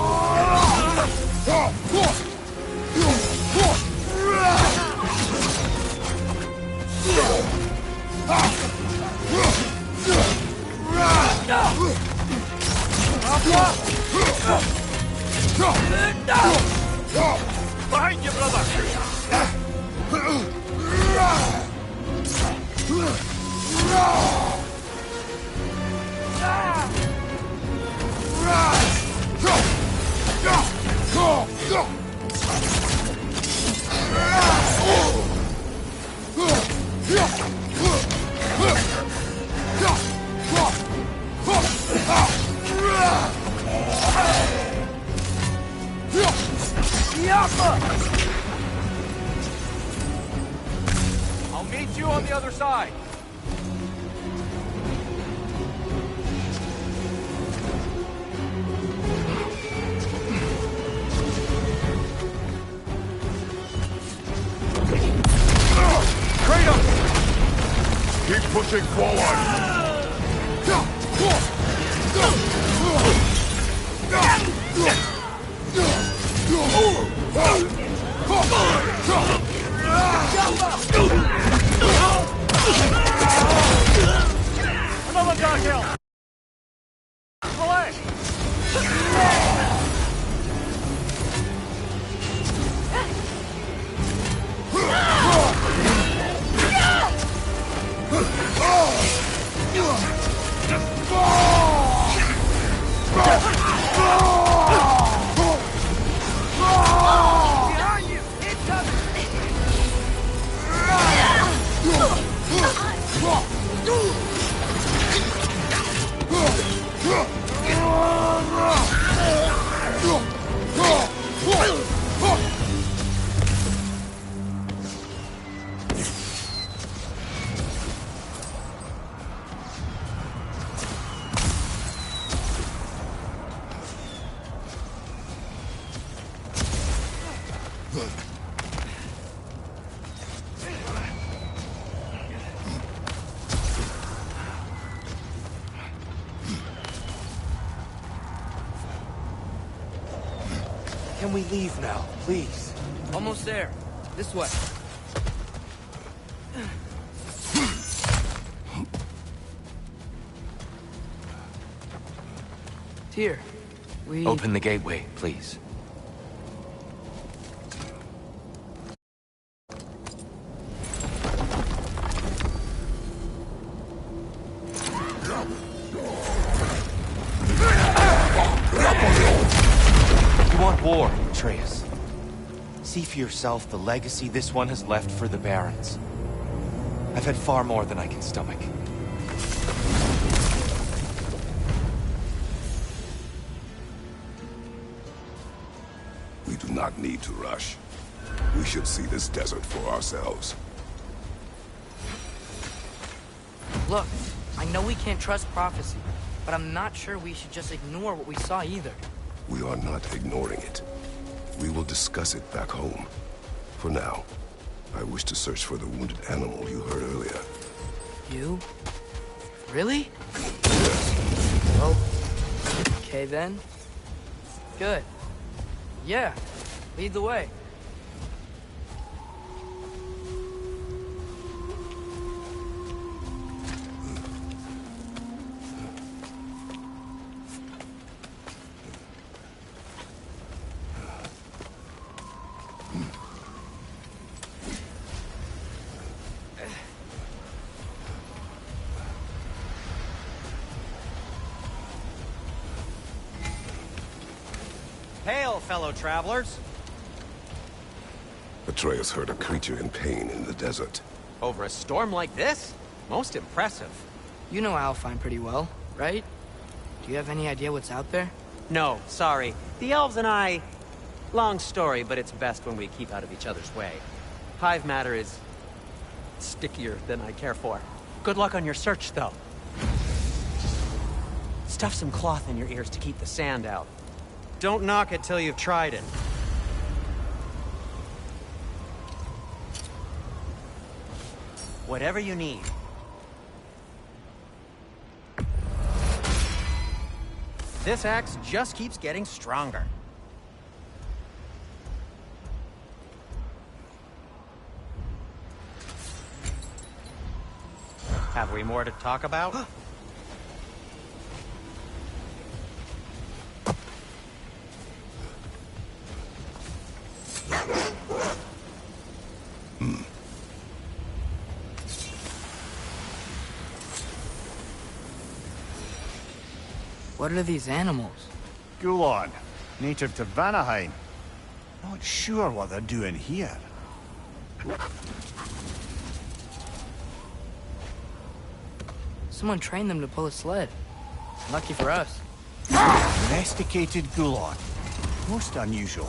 I'll meet you on the other side. Keep pushing forward! Another doghill! Relay! Behind you! Incoming! Can we leave now, please? Almost there. This way. Here. We... Open the gateway, please. You want war, Atreus. See for yourself the legacy this one has left for the Barons. I've had far more than I can stomach. We do not need to rush. We should see this desert for ourselves. Look, I know we can't trust prophecy, but I'm not sure we should just ignore what we saw either. We are not ignoring it. We will discuss it back home. For now, I wish to search for the wounded animal you heard earlier. You? Really? Well, okay then. Good. Yeah, lead the way. Hail, fellow travelers. Atreus heard a creature in pain in the desert. Over a storm like this? Most impressive. You know Alfheim pretty well, right? Do you have any idea what's out there? No, sorry. The elves and I... Long story, but it's best when we keep out of each other's way. Hive matter is... stickier than I care for. Good luck on your search, though. Stuff some cloth in your ears to keep the sand out. Don't knock it till you've tried it. Whatever you need. This axe just keeps getting stronger. Have we more to talk about? What are these animals? Gulon, native to Vanaheim. Not sure what they're doing here. Someone trained them to pull a sled. Lucky for us. Domesticated Gulon. Most unusual.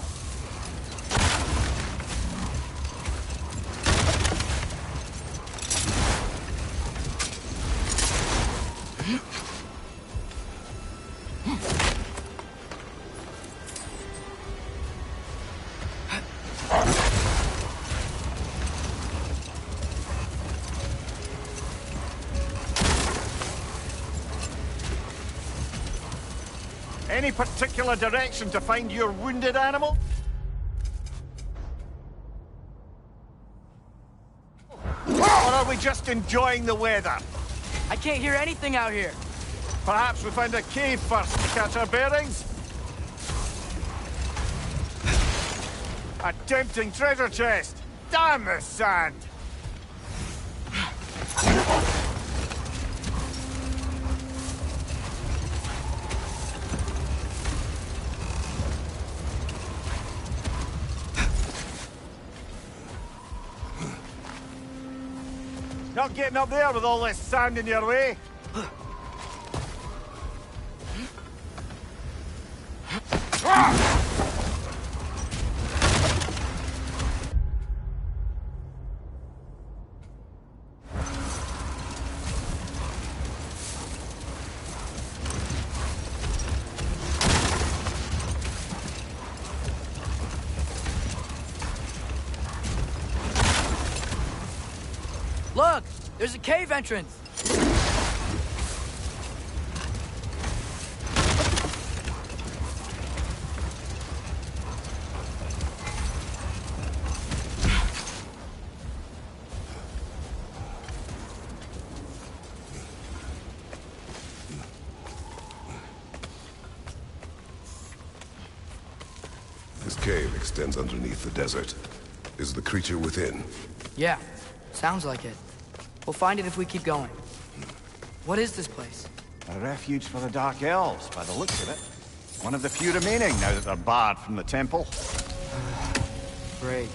Any particular direction to find your wounded animal? Or are we just enjoying the weather? I can't hear anything out here. Perhaps we find a cave first to catch our bearings? A tempting treasure chest! Damn this sand! Not getting up there with all this sand in your way. Look! There's a cave entrance! This cave extends underneath the desert. Is the creature within? Yeah, sounds like it. We'll find it if we keep going. What is this place? A refuge for the Dark Elves, by the looks of it. One of the few remaining now that they're barred from the temple. Great.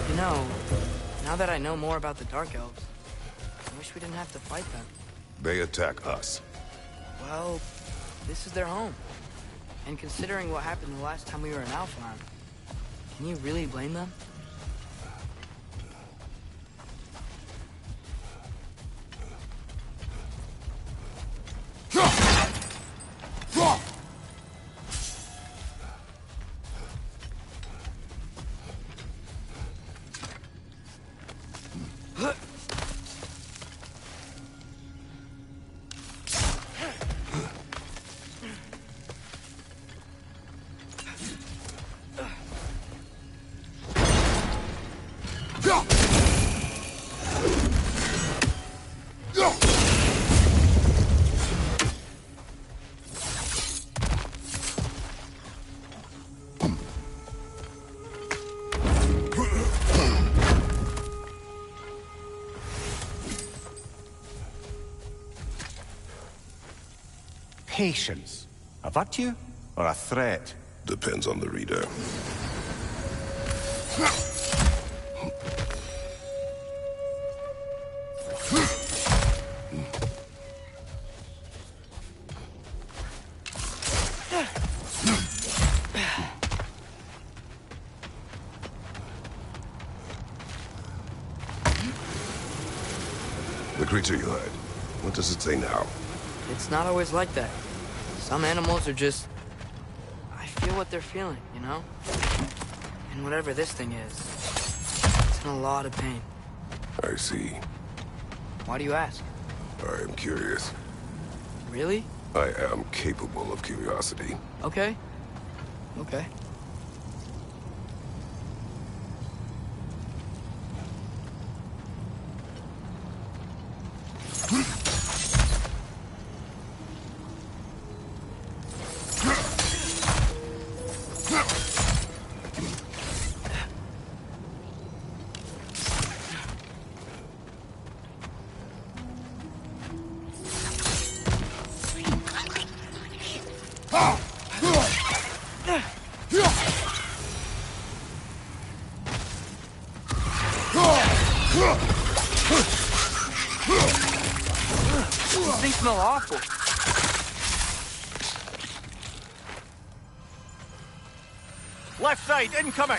You know, now that I know more about the Dark Elves, I wish we didn't have to fight them. They attack us. Well, this is their home. And considering what happened the last time we were in Alfheim, can you really blame them? patience? A virtue or a threat? Depends on the reader. The creature you had, what does it say now? It's not always like that. Some animals are just... I feel what they're feeling, you know? And whatever this thing is, it's in a lot of pain. I see. Why do you ask? I am curious. Really? I am capable of curiosity. Okay. Okay. These things smell awful. Left side, incoming!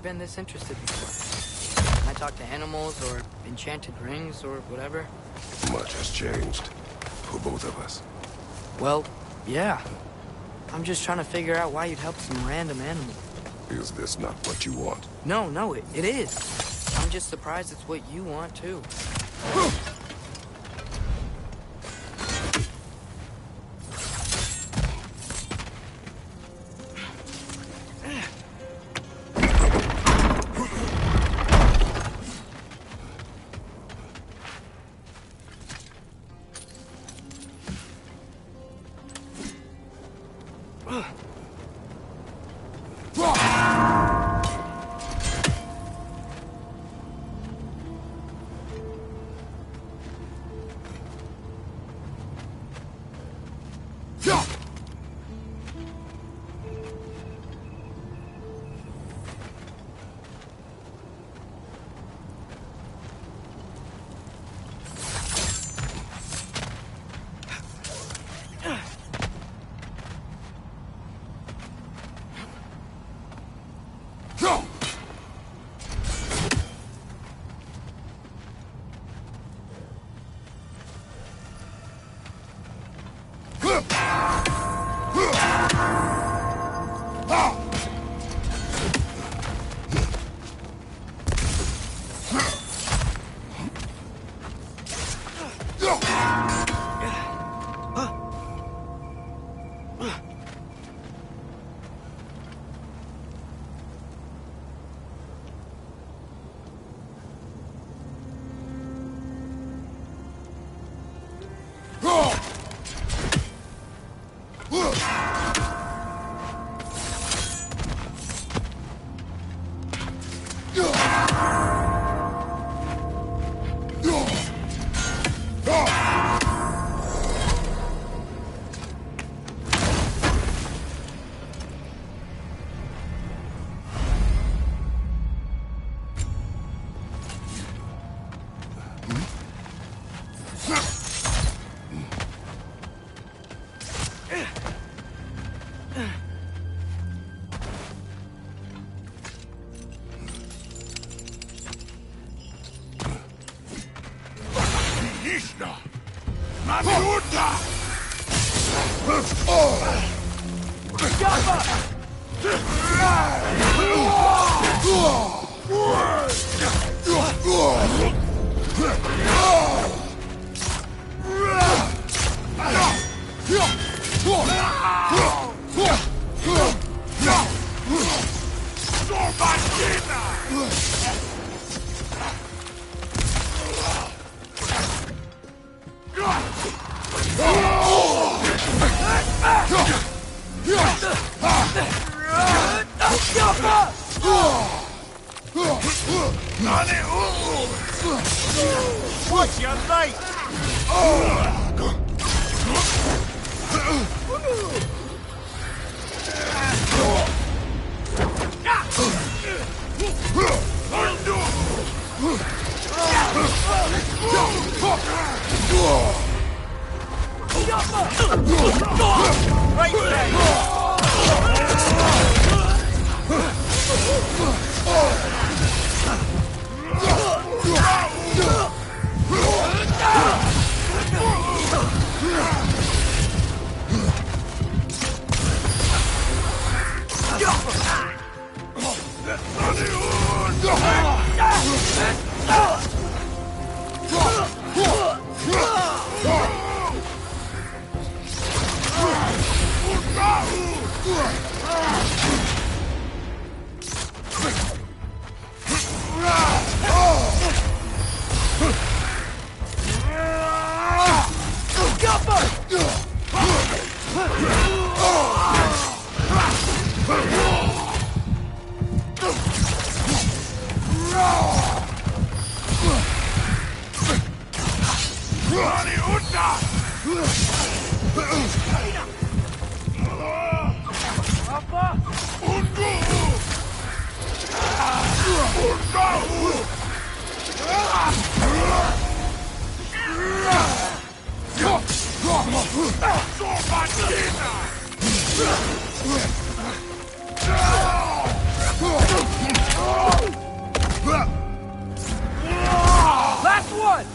Been this interested before. When I talk to animals or enchanted rings or whatever. Much has changed. For both of us. Well, yeah. I'm just trying to figure out why you'd help some random animal. Is this not what you want? No, it is. I'm just surprised it's what you want, too. What's your mate? Right Last one!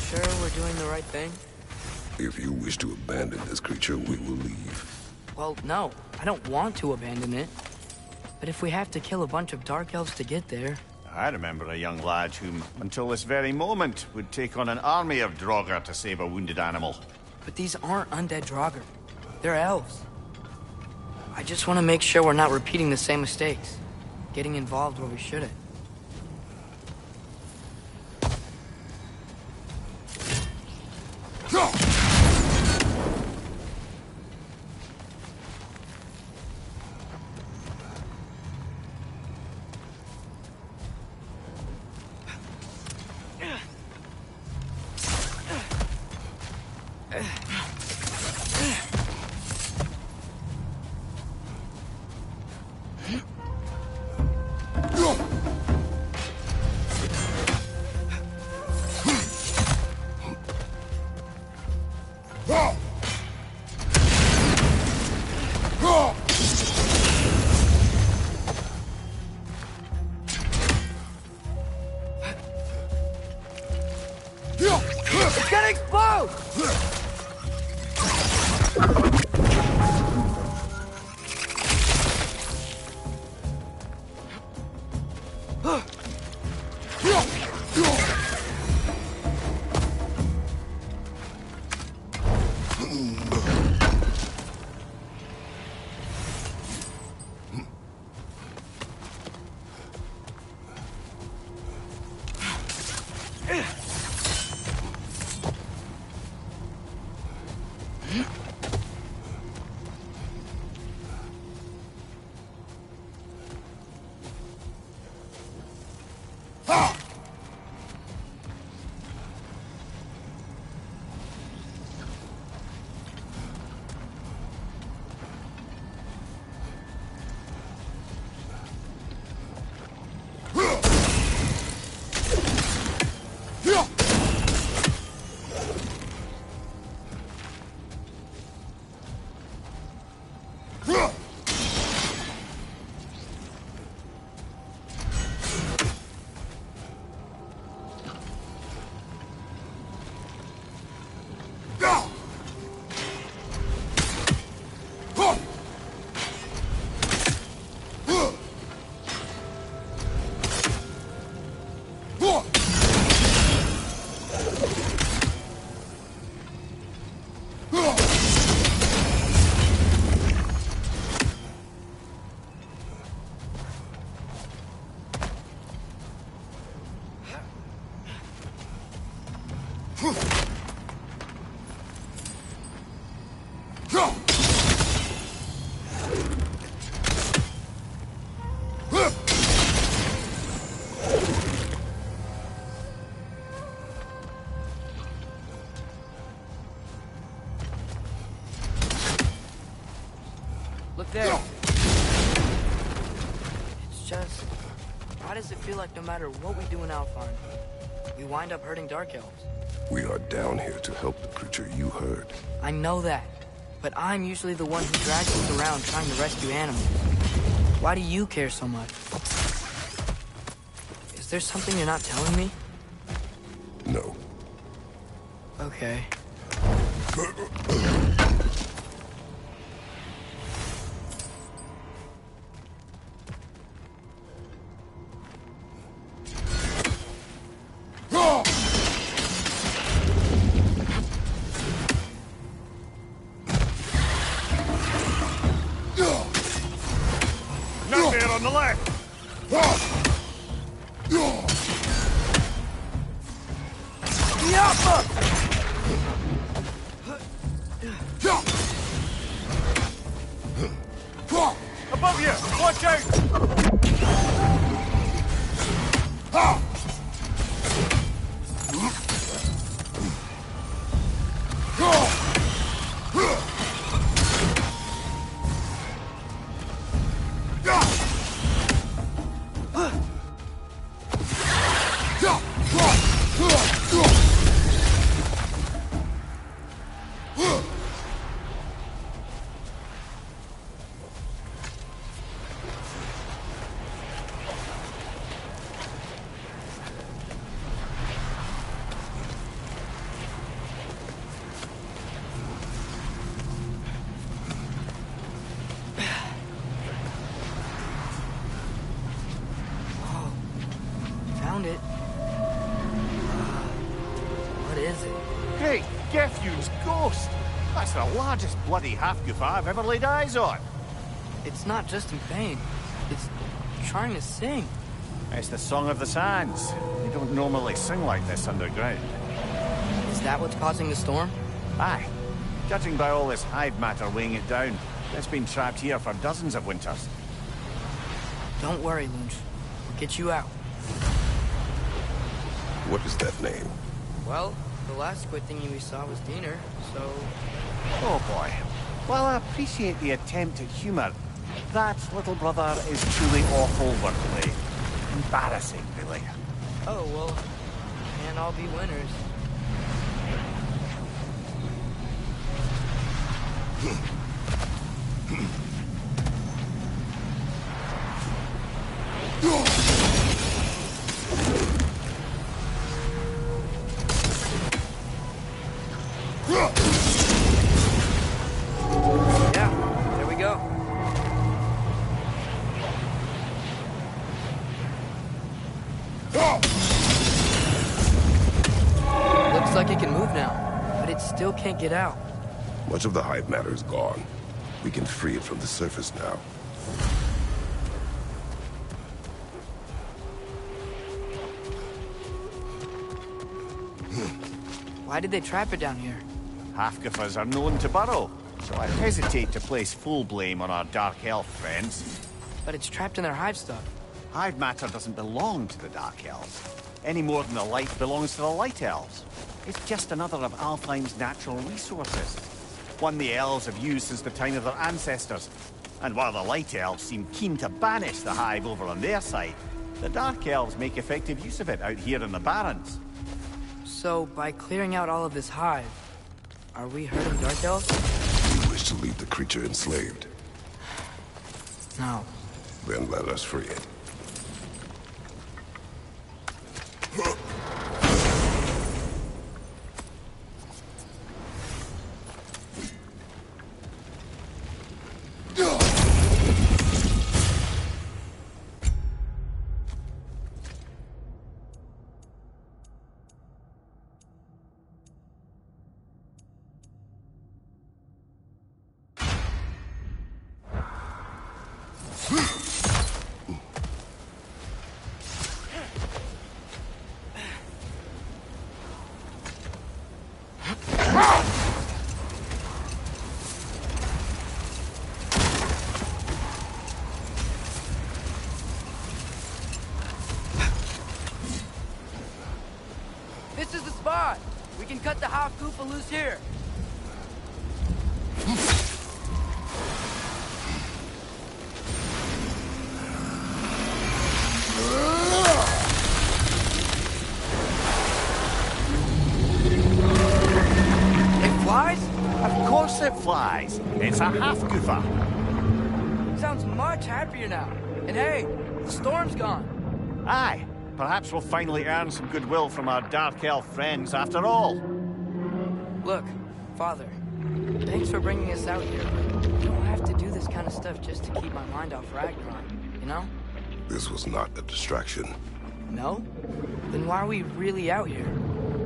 Sure we're doing the right thing? If you wish to abandon this creature, we will leave. Well, no. I don't want to abandon it. But if we have to kill a bunch of Dark Elves to get there... I remember a young lad whom, until this very moment, would take on an army of Draugr to save a wounded animal. But these aren't undead Draugr. They're elves. I just want to make sure we're not repeating the same mistakes. Getting involved where we shouldn't. It's gonna explode! Look there. It's just... why does it feel like no matter what we do in Alfheim, we wind up hurting Dark Elves? We are down here to help the creature you heard. I know that, but I'm usually the one who drags us around trying to rescue animals. Why do you care so much? Is there something you're not telling me? No. Okay. Not there on the left! Above you! Watch out! Found it. What is it? Great Gefyun's ghost! That's the largest bloody half-goof I've ever laid eyes on. It's not just in pain. It's trying to sing. It's the Song of the Sands. They don't normally sing like this underground. Is that what's causing the storm? Aye. Judging by all this hive matter weighing it down, it's been trapped here for dozens of winters. Don't worry, Lunch. We'll get you out. What is that name? Well, the last squid thingy we saw was Diener, so... Oh boy. While I appreciate the attempt at humor, that little brother is truly awful wordplay. Embarrassing, really. Oh, well, can't all be winners. Yeah, there we go. Looks like it can move now, but it still can't get out. Much of the hive matter is gone. We can free it from the surface now. Why did they trap it down here? Half-goofers are known to burrow, so I hesitate to place full blame on our Dark Elf friends. But it's trapped in their hive stuff. Hive matter doesn't belong to the Dark Elves, any more than the light belongs to the Light Elves. It's just another of Alfheim's natural resources. One the elves have used since the time of their ancestors. And while the Light Elves seem keen to banish the hive over on their side, the Dark Elves make effective use of it out here in the Barrens. So, by clearing out all of this hive, are we hurting Dark Elves? You wish to leave the creature enslaved? No. Then let us free it. This is the spot! We can cut the half-goofa loose here. It flies? Of course it flies. It's a half-goofer. Sounds much happier now. And hey, the storm's gone. Aye. Perhaps we'll finally earn some goodwill from our Dark Elf friends after all. Look, Father, thanks for bringing us out here, but you don't have to do this kind of stuff just to keep my mind off Ragnarok, you know? This was not a distraction. No? Then why are we really out here?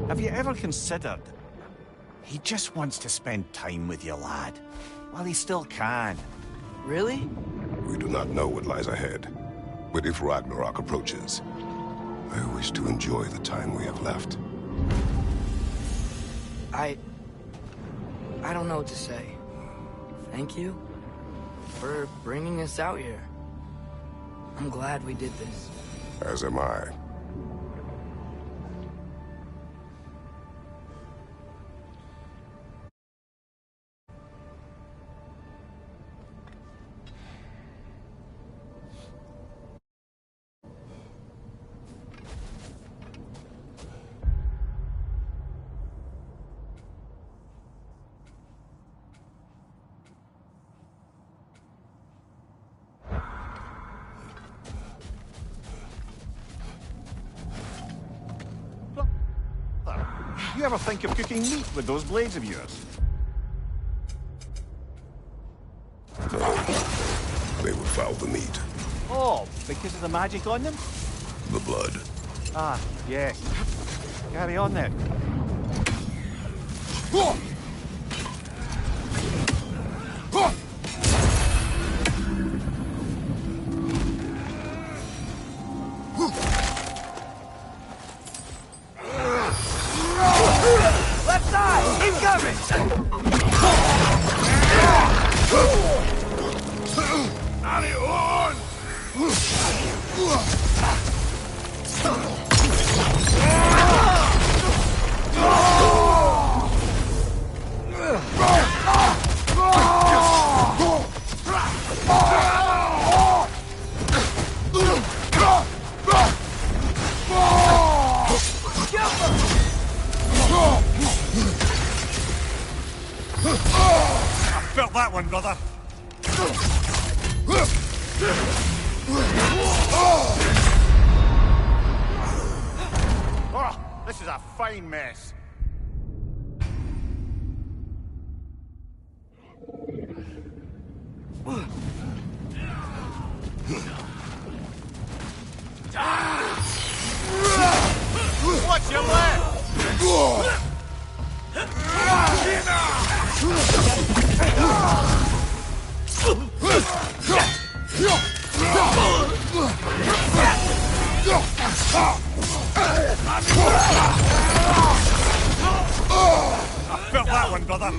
Have you ever considered... He just wants to spend time with you, lad. While he still can. Really? We do not know what lies ahead. But if Ragnarok approaches, I wish to enjoy the time we have left. I don't know what to say. Thank you for bringing us out here. I'm glad we did this. As am I. You ever think of cooking meat with those blades of yours? No. They would foul the meat. Oh, because of the magic on them? The blood. Ah, yes. Carry on then. Left side! Incoming! I felt that one, brother. Oh, this is a fine mess. Watch your left! I felt that one, brother.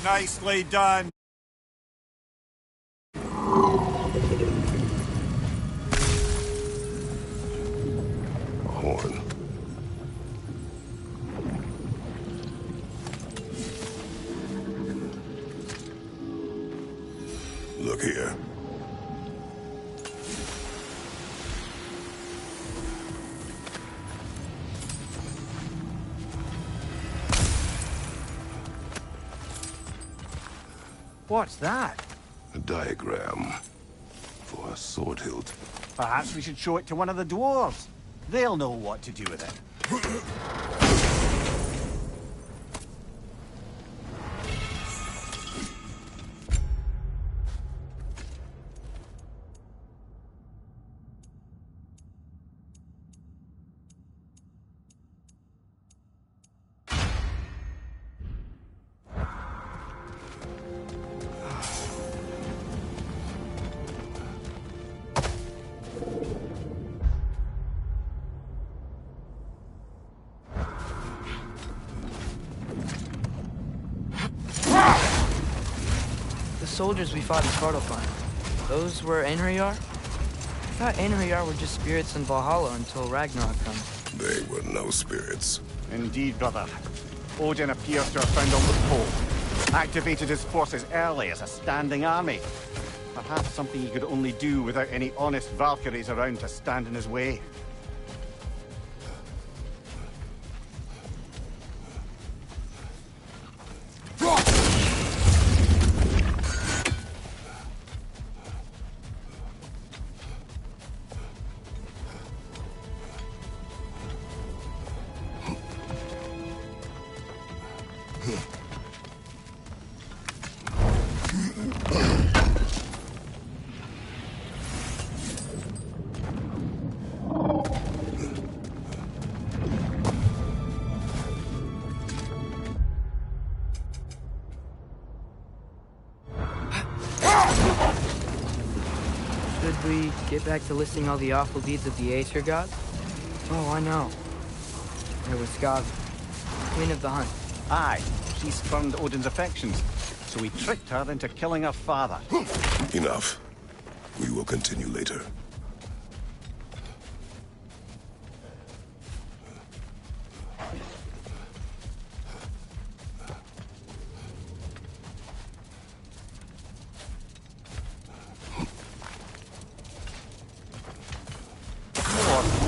Nicely done. A horn. Look here. What's that? A diagram for a sword hilt. Perhaps we should show it to one of the dwarves. They'll know what to do with it. soldiers we fought in Svartalfheim, those were Einherjar? I thought Einherjar were just spirits in Valhalla until Ragnarok comes. They were no spirits. Indeed, brother. Odin appears to have found a loophole. Activated his forces early as a standing army. Perhaps something he could only do without any honest Valkyries around to stand in his way. Should we get back to listing all the awful deeds of the Aesir gods? Oh, I know. There was Skav, Queen of the Hunt. Aye, she spurned Odin's affections, so he tricked her into killing her father. Enough. We will continue later.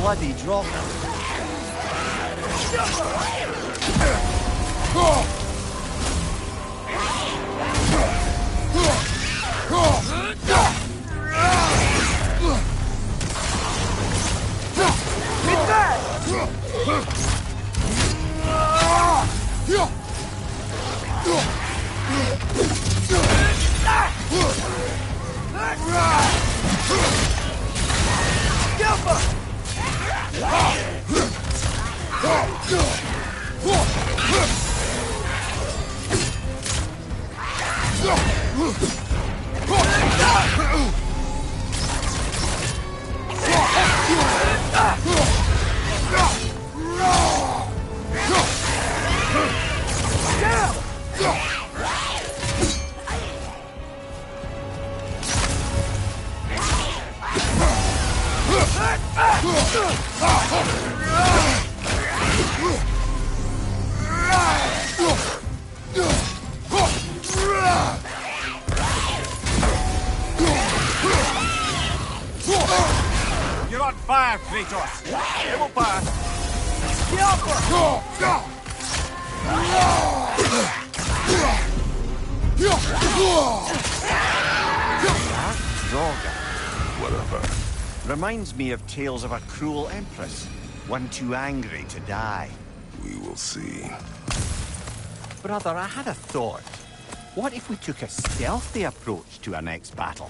Bloody drop. You're on fire, Kratos! It will pass! Droga. Whatever. Reminds me of tales of a cruel empress. One too angry to die. We will see. Brother, I had a thought. What if we took a stealthy approach to our next battle?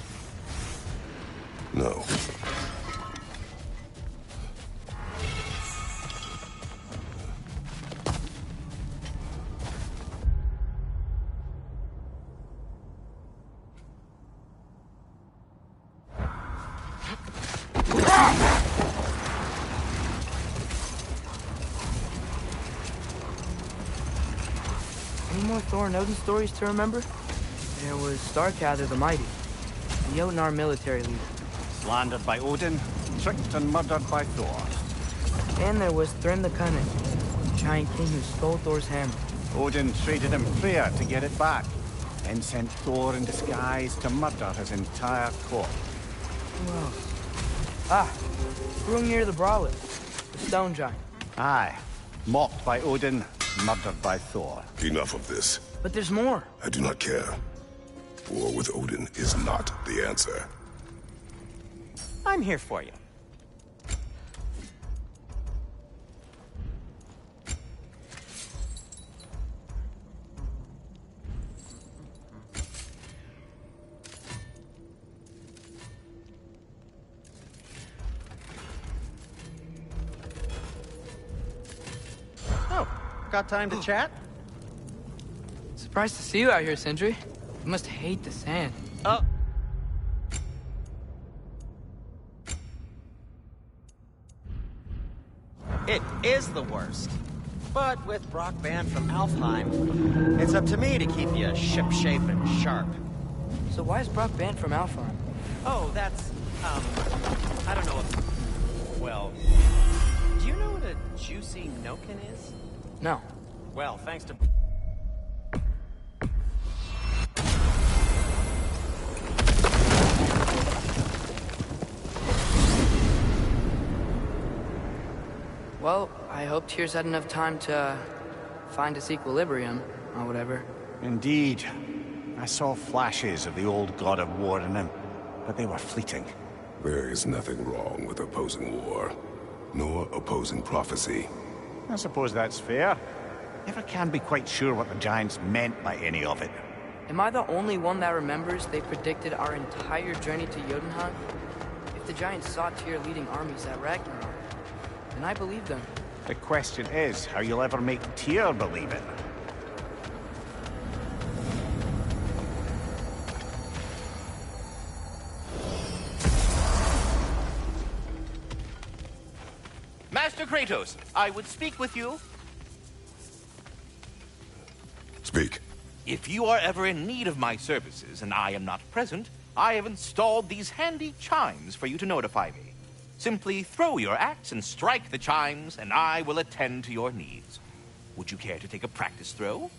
No. Any more Thor and Odin stories to remember? There was Starkather the Mighty, the Jotnar military leader. Slandered by Odin, tricked and murdered by Thor. And there was Thrym the Cunning, the giant king who stole Thor's hammer. Odin traded him Freya to get it back, then sent Thor in disguise to murder his entire court. Who else? Ah, Hrungnir the Brawler, the stone giant. Aye, mocked by Odin, murdered by Thor. Enough of this. But there's more. I do not care. War with Odin is not the answer. I'm here for you. Oh, got time to chat? Surprised to see you out here, Sindri. You must hate the sand. Oh. It is the worst. But with Brock banned from Alfheim, it's up to me to keep you ship-shape and sharp. So why is Brock banned from Alfheim? Oh, that's, I don't know if... Well... Do you know what a juicy nokin is? No. Well, thanks to... Well, I hope Tyr's had enough time to find its equilibrium, or whatever. Indeed. I saw flashes of the old god of war in him, but they were fleeting. There is nothing wrong with opposing war, nor opposing prophecy. I suppose that's fair. Never can be quite sure what the Giants meant by any of it. Am I the only one that remembers they predicted our entire journey to Jotunheim? If the Giants saw Tyr leading armies at Ragnarok, then I believe them. The question is how you'll ever make Tyr believe it. Master Kratos, I would speak with you. Speak. If you are ever in need of my services and I am not present, I have installed these handy chimes for you to notify me. Simply throw your axe and strike the chimes, and I will attend to your needs. Would you care to take a practice throw?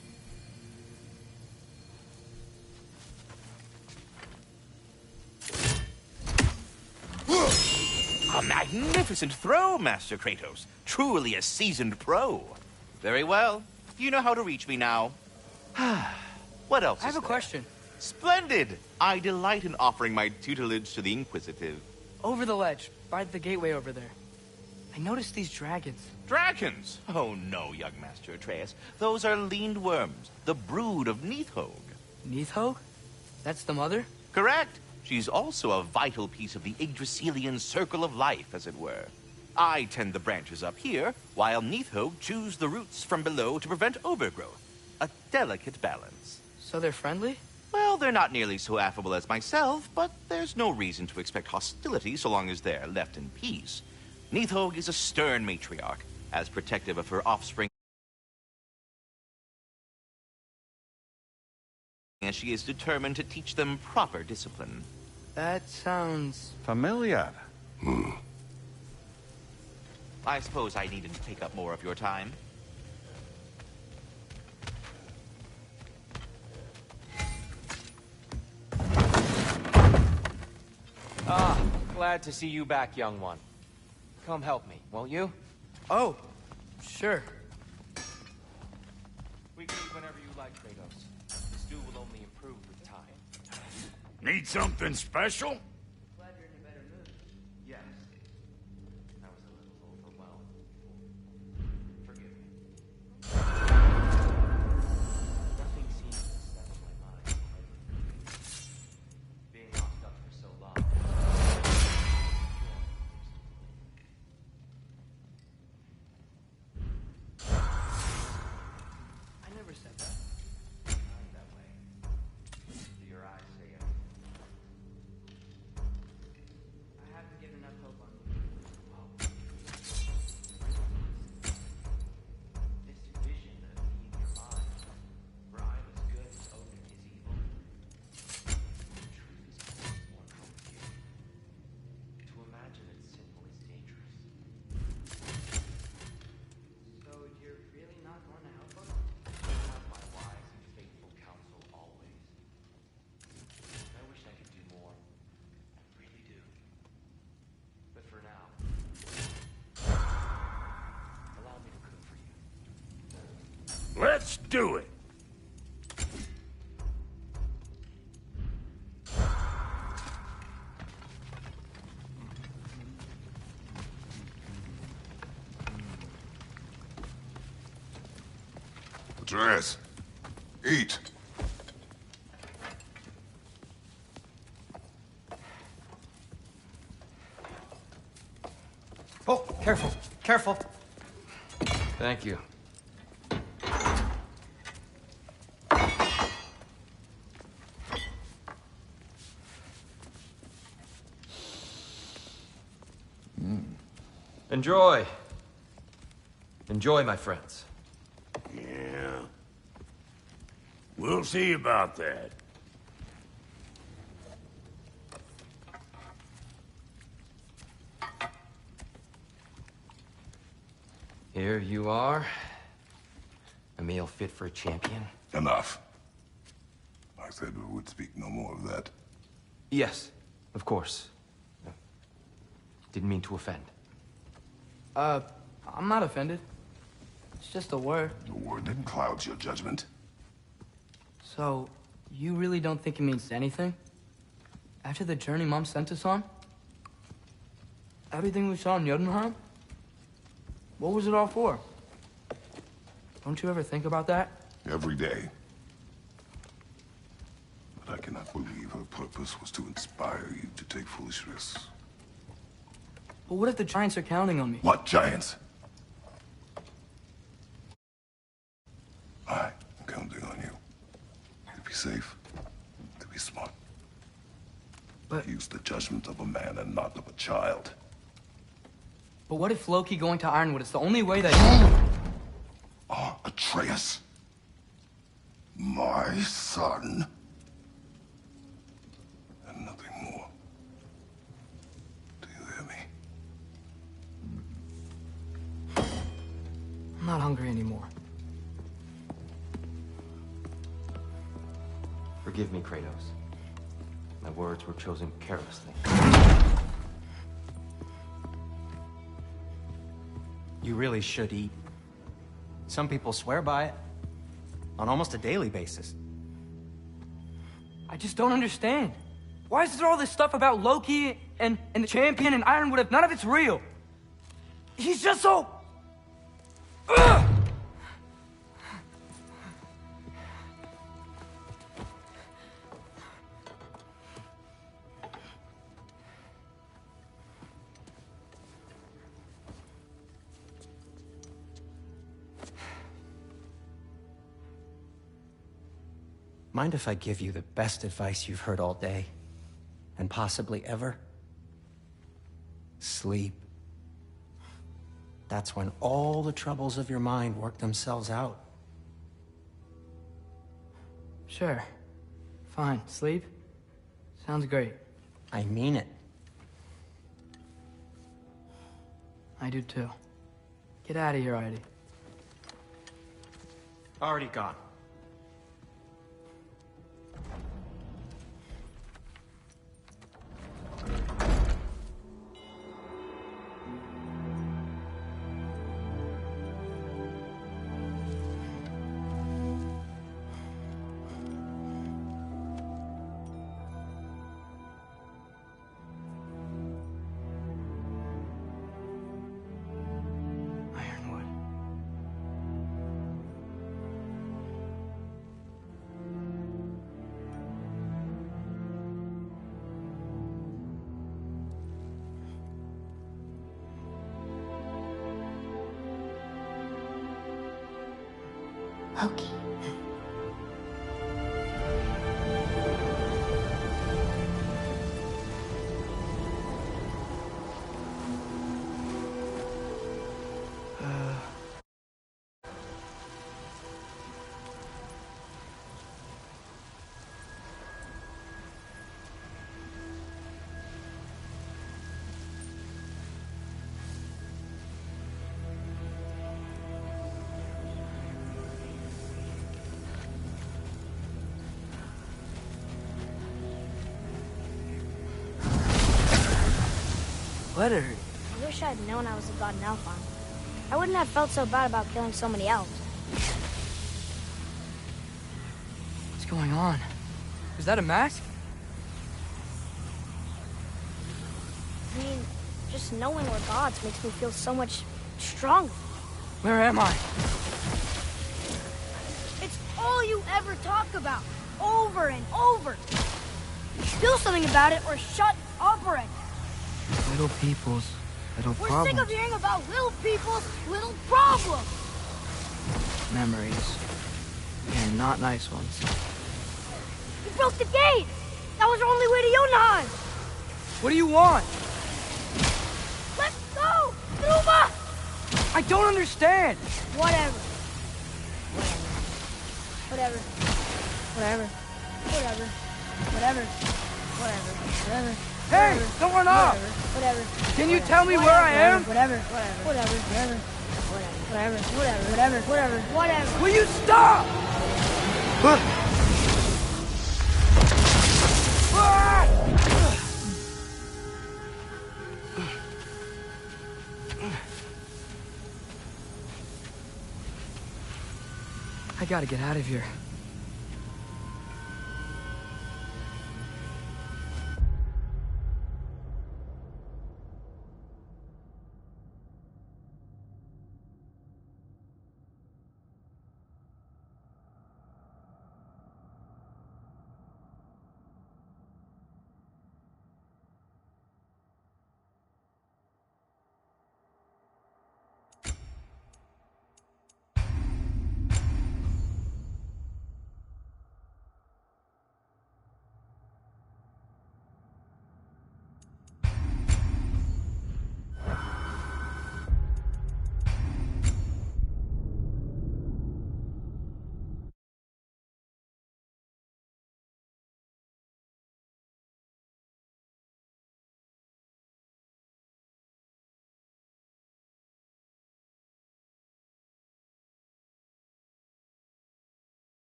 A magnificent throw, Master Kratos. Truly a seasoned pro. Very well. You know how to reach me now. What else I have is a there? question. Splendid! I delight in offering my tutelage to the Inquisitive. Over the ledge, by the gateway over there. I noticed these dragons. Dragons? Oh no, young Master Atreus. Those are leaned worms, the brood of Nidhogg. Nidhogg? That's the mother? Correct. She's also a vital piece of the Yggdrasilian circle of life, as it were. I tend the branches up here, while Nidhogg chews the roots from below to prevent overgrowth. A delicate balance. So they're friendly? Well, they're not nearly so affable as myself, but there's no reason to expect hostility so long as they're left in peace. Nidhogg is a stern matriarch, as protective of her offspring as she is determined to teach them proper discipline. That sounds... Familiar. I suppose I needn't take up more of your time. Ah, glad to see you back, young one. Come help me, won't you? Oh, sure. We can eat whenever you like, Kratos. The stew will only improve with time. Need something special? Glad you're in a better mood. Yes. I was a little overwhelmed. Forgive me. Nothing seems to settle my mind. Being locked up for so long. I never said that. Mind that way. Do your eyes say it? I haven't given up hope on you. This vision of me in your mind, where I'm as good as Odin is evil. The truth is always more complicated. To imagine it's simple is dangerous. So you're really not going to help us? Have my wise and faithful counsel always. I wish I could do more. I really do. But for now, allow me to cook for you. Let's do it. Atreus, eat. Oh, careful, careful. Thank you. Enjoy. Enjoy, my friends. Yeah. We'll see about that. Here you are. A meal fit for a champion. Enough. I said we would speak no more of that. Yes, of course. Didn't mean to offend. I'm not offended. It's just a word. The word that clouds your judgment. So, you really don't think it means anything? After the journey Mom sent us on? Everything we saw in Jotunheim? What was it all for? Don't you ever think about that? Every day. But I cannot believe her purpose was to inspire you to take foolish risks. But what if the Giants are counting on me? What giants? I'm counting on you. To be safe, to be smart. But... use the judgment of a man and not of a child. But what if Loki going to Ironwood is the only way that... Atreus? My son? And nothing more. Do you hear me? I'm not hungry anymore. Forgive me, Kratos. My words were chosen carelessly. You really should eat. Some people swear by it. On almost a daily basis. I just don't understand. Why is there all this stuff about Loki and the champion and Ironwood if none of it's real? He's just so... Ugh! Mind if I give you the best advice you've heard all day? And possibly ever? Sleep. That's when all the troubles of your mind work themselves out. Sure. Fine. Sleep? Sounds great. I mean it. I do too. Get out of here already. Already gone. Ironwood. Loki. Letter. I wish I'd known I was a god in Alfheim. I wouldn't have felt so bad about killing so many elves. What's going on? Is that a mask? I mean, just knowing we're gods makes me feel so much stronger. Where am I? It's all you ever talk about, over and over. Do something about it or shut up already. Little people's little We're problems. sick of hearing about little people's little problems. Memories. And not nice ones. You broke the gate. That was our only way to Jotunheim. What do you want? Let's go, Numa! I don't understand. Whatever. Whatever. Whatever. Whatever. Whatever. Whatever. Whatever. Hey, don't run off. Whatever. Can you tell me where I am? Whatever. Whatever. Whatever. Whatever. Whatever. Will you stop? I gotta get out of here.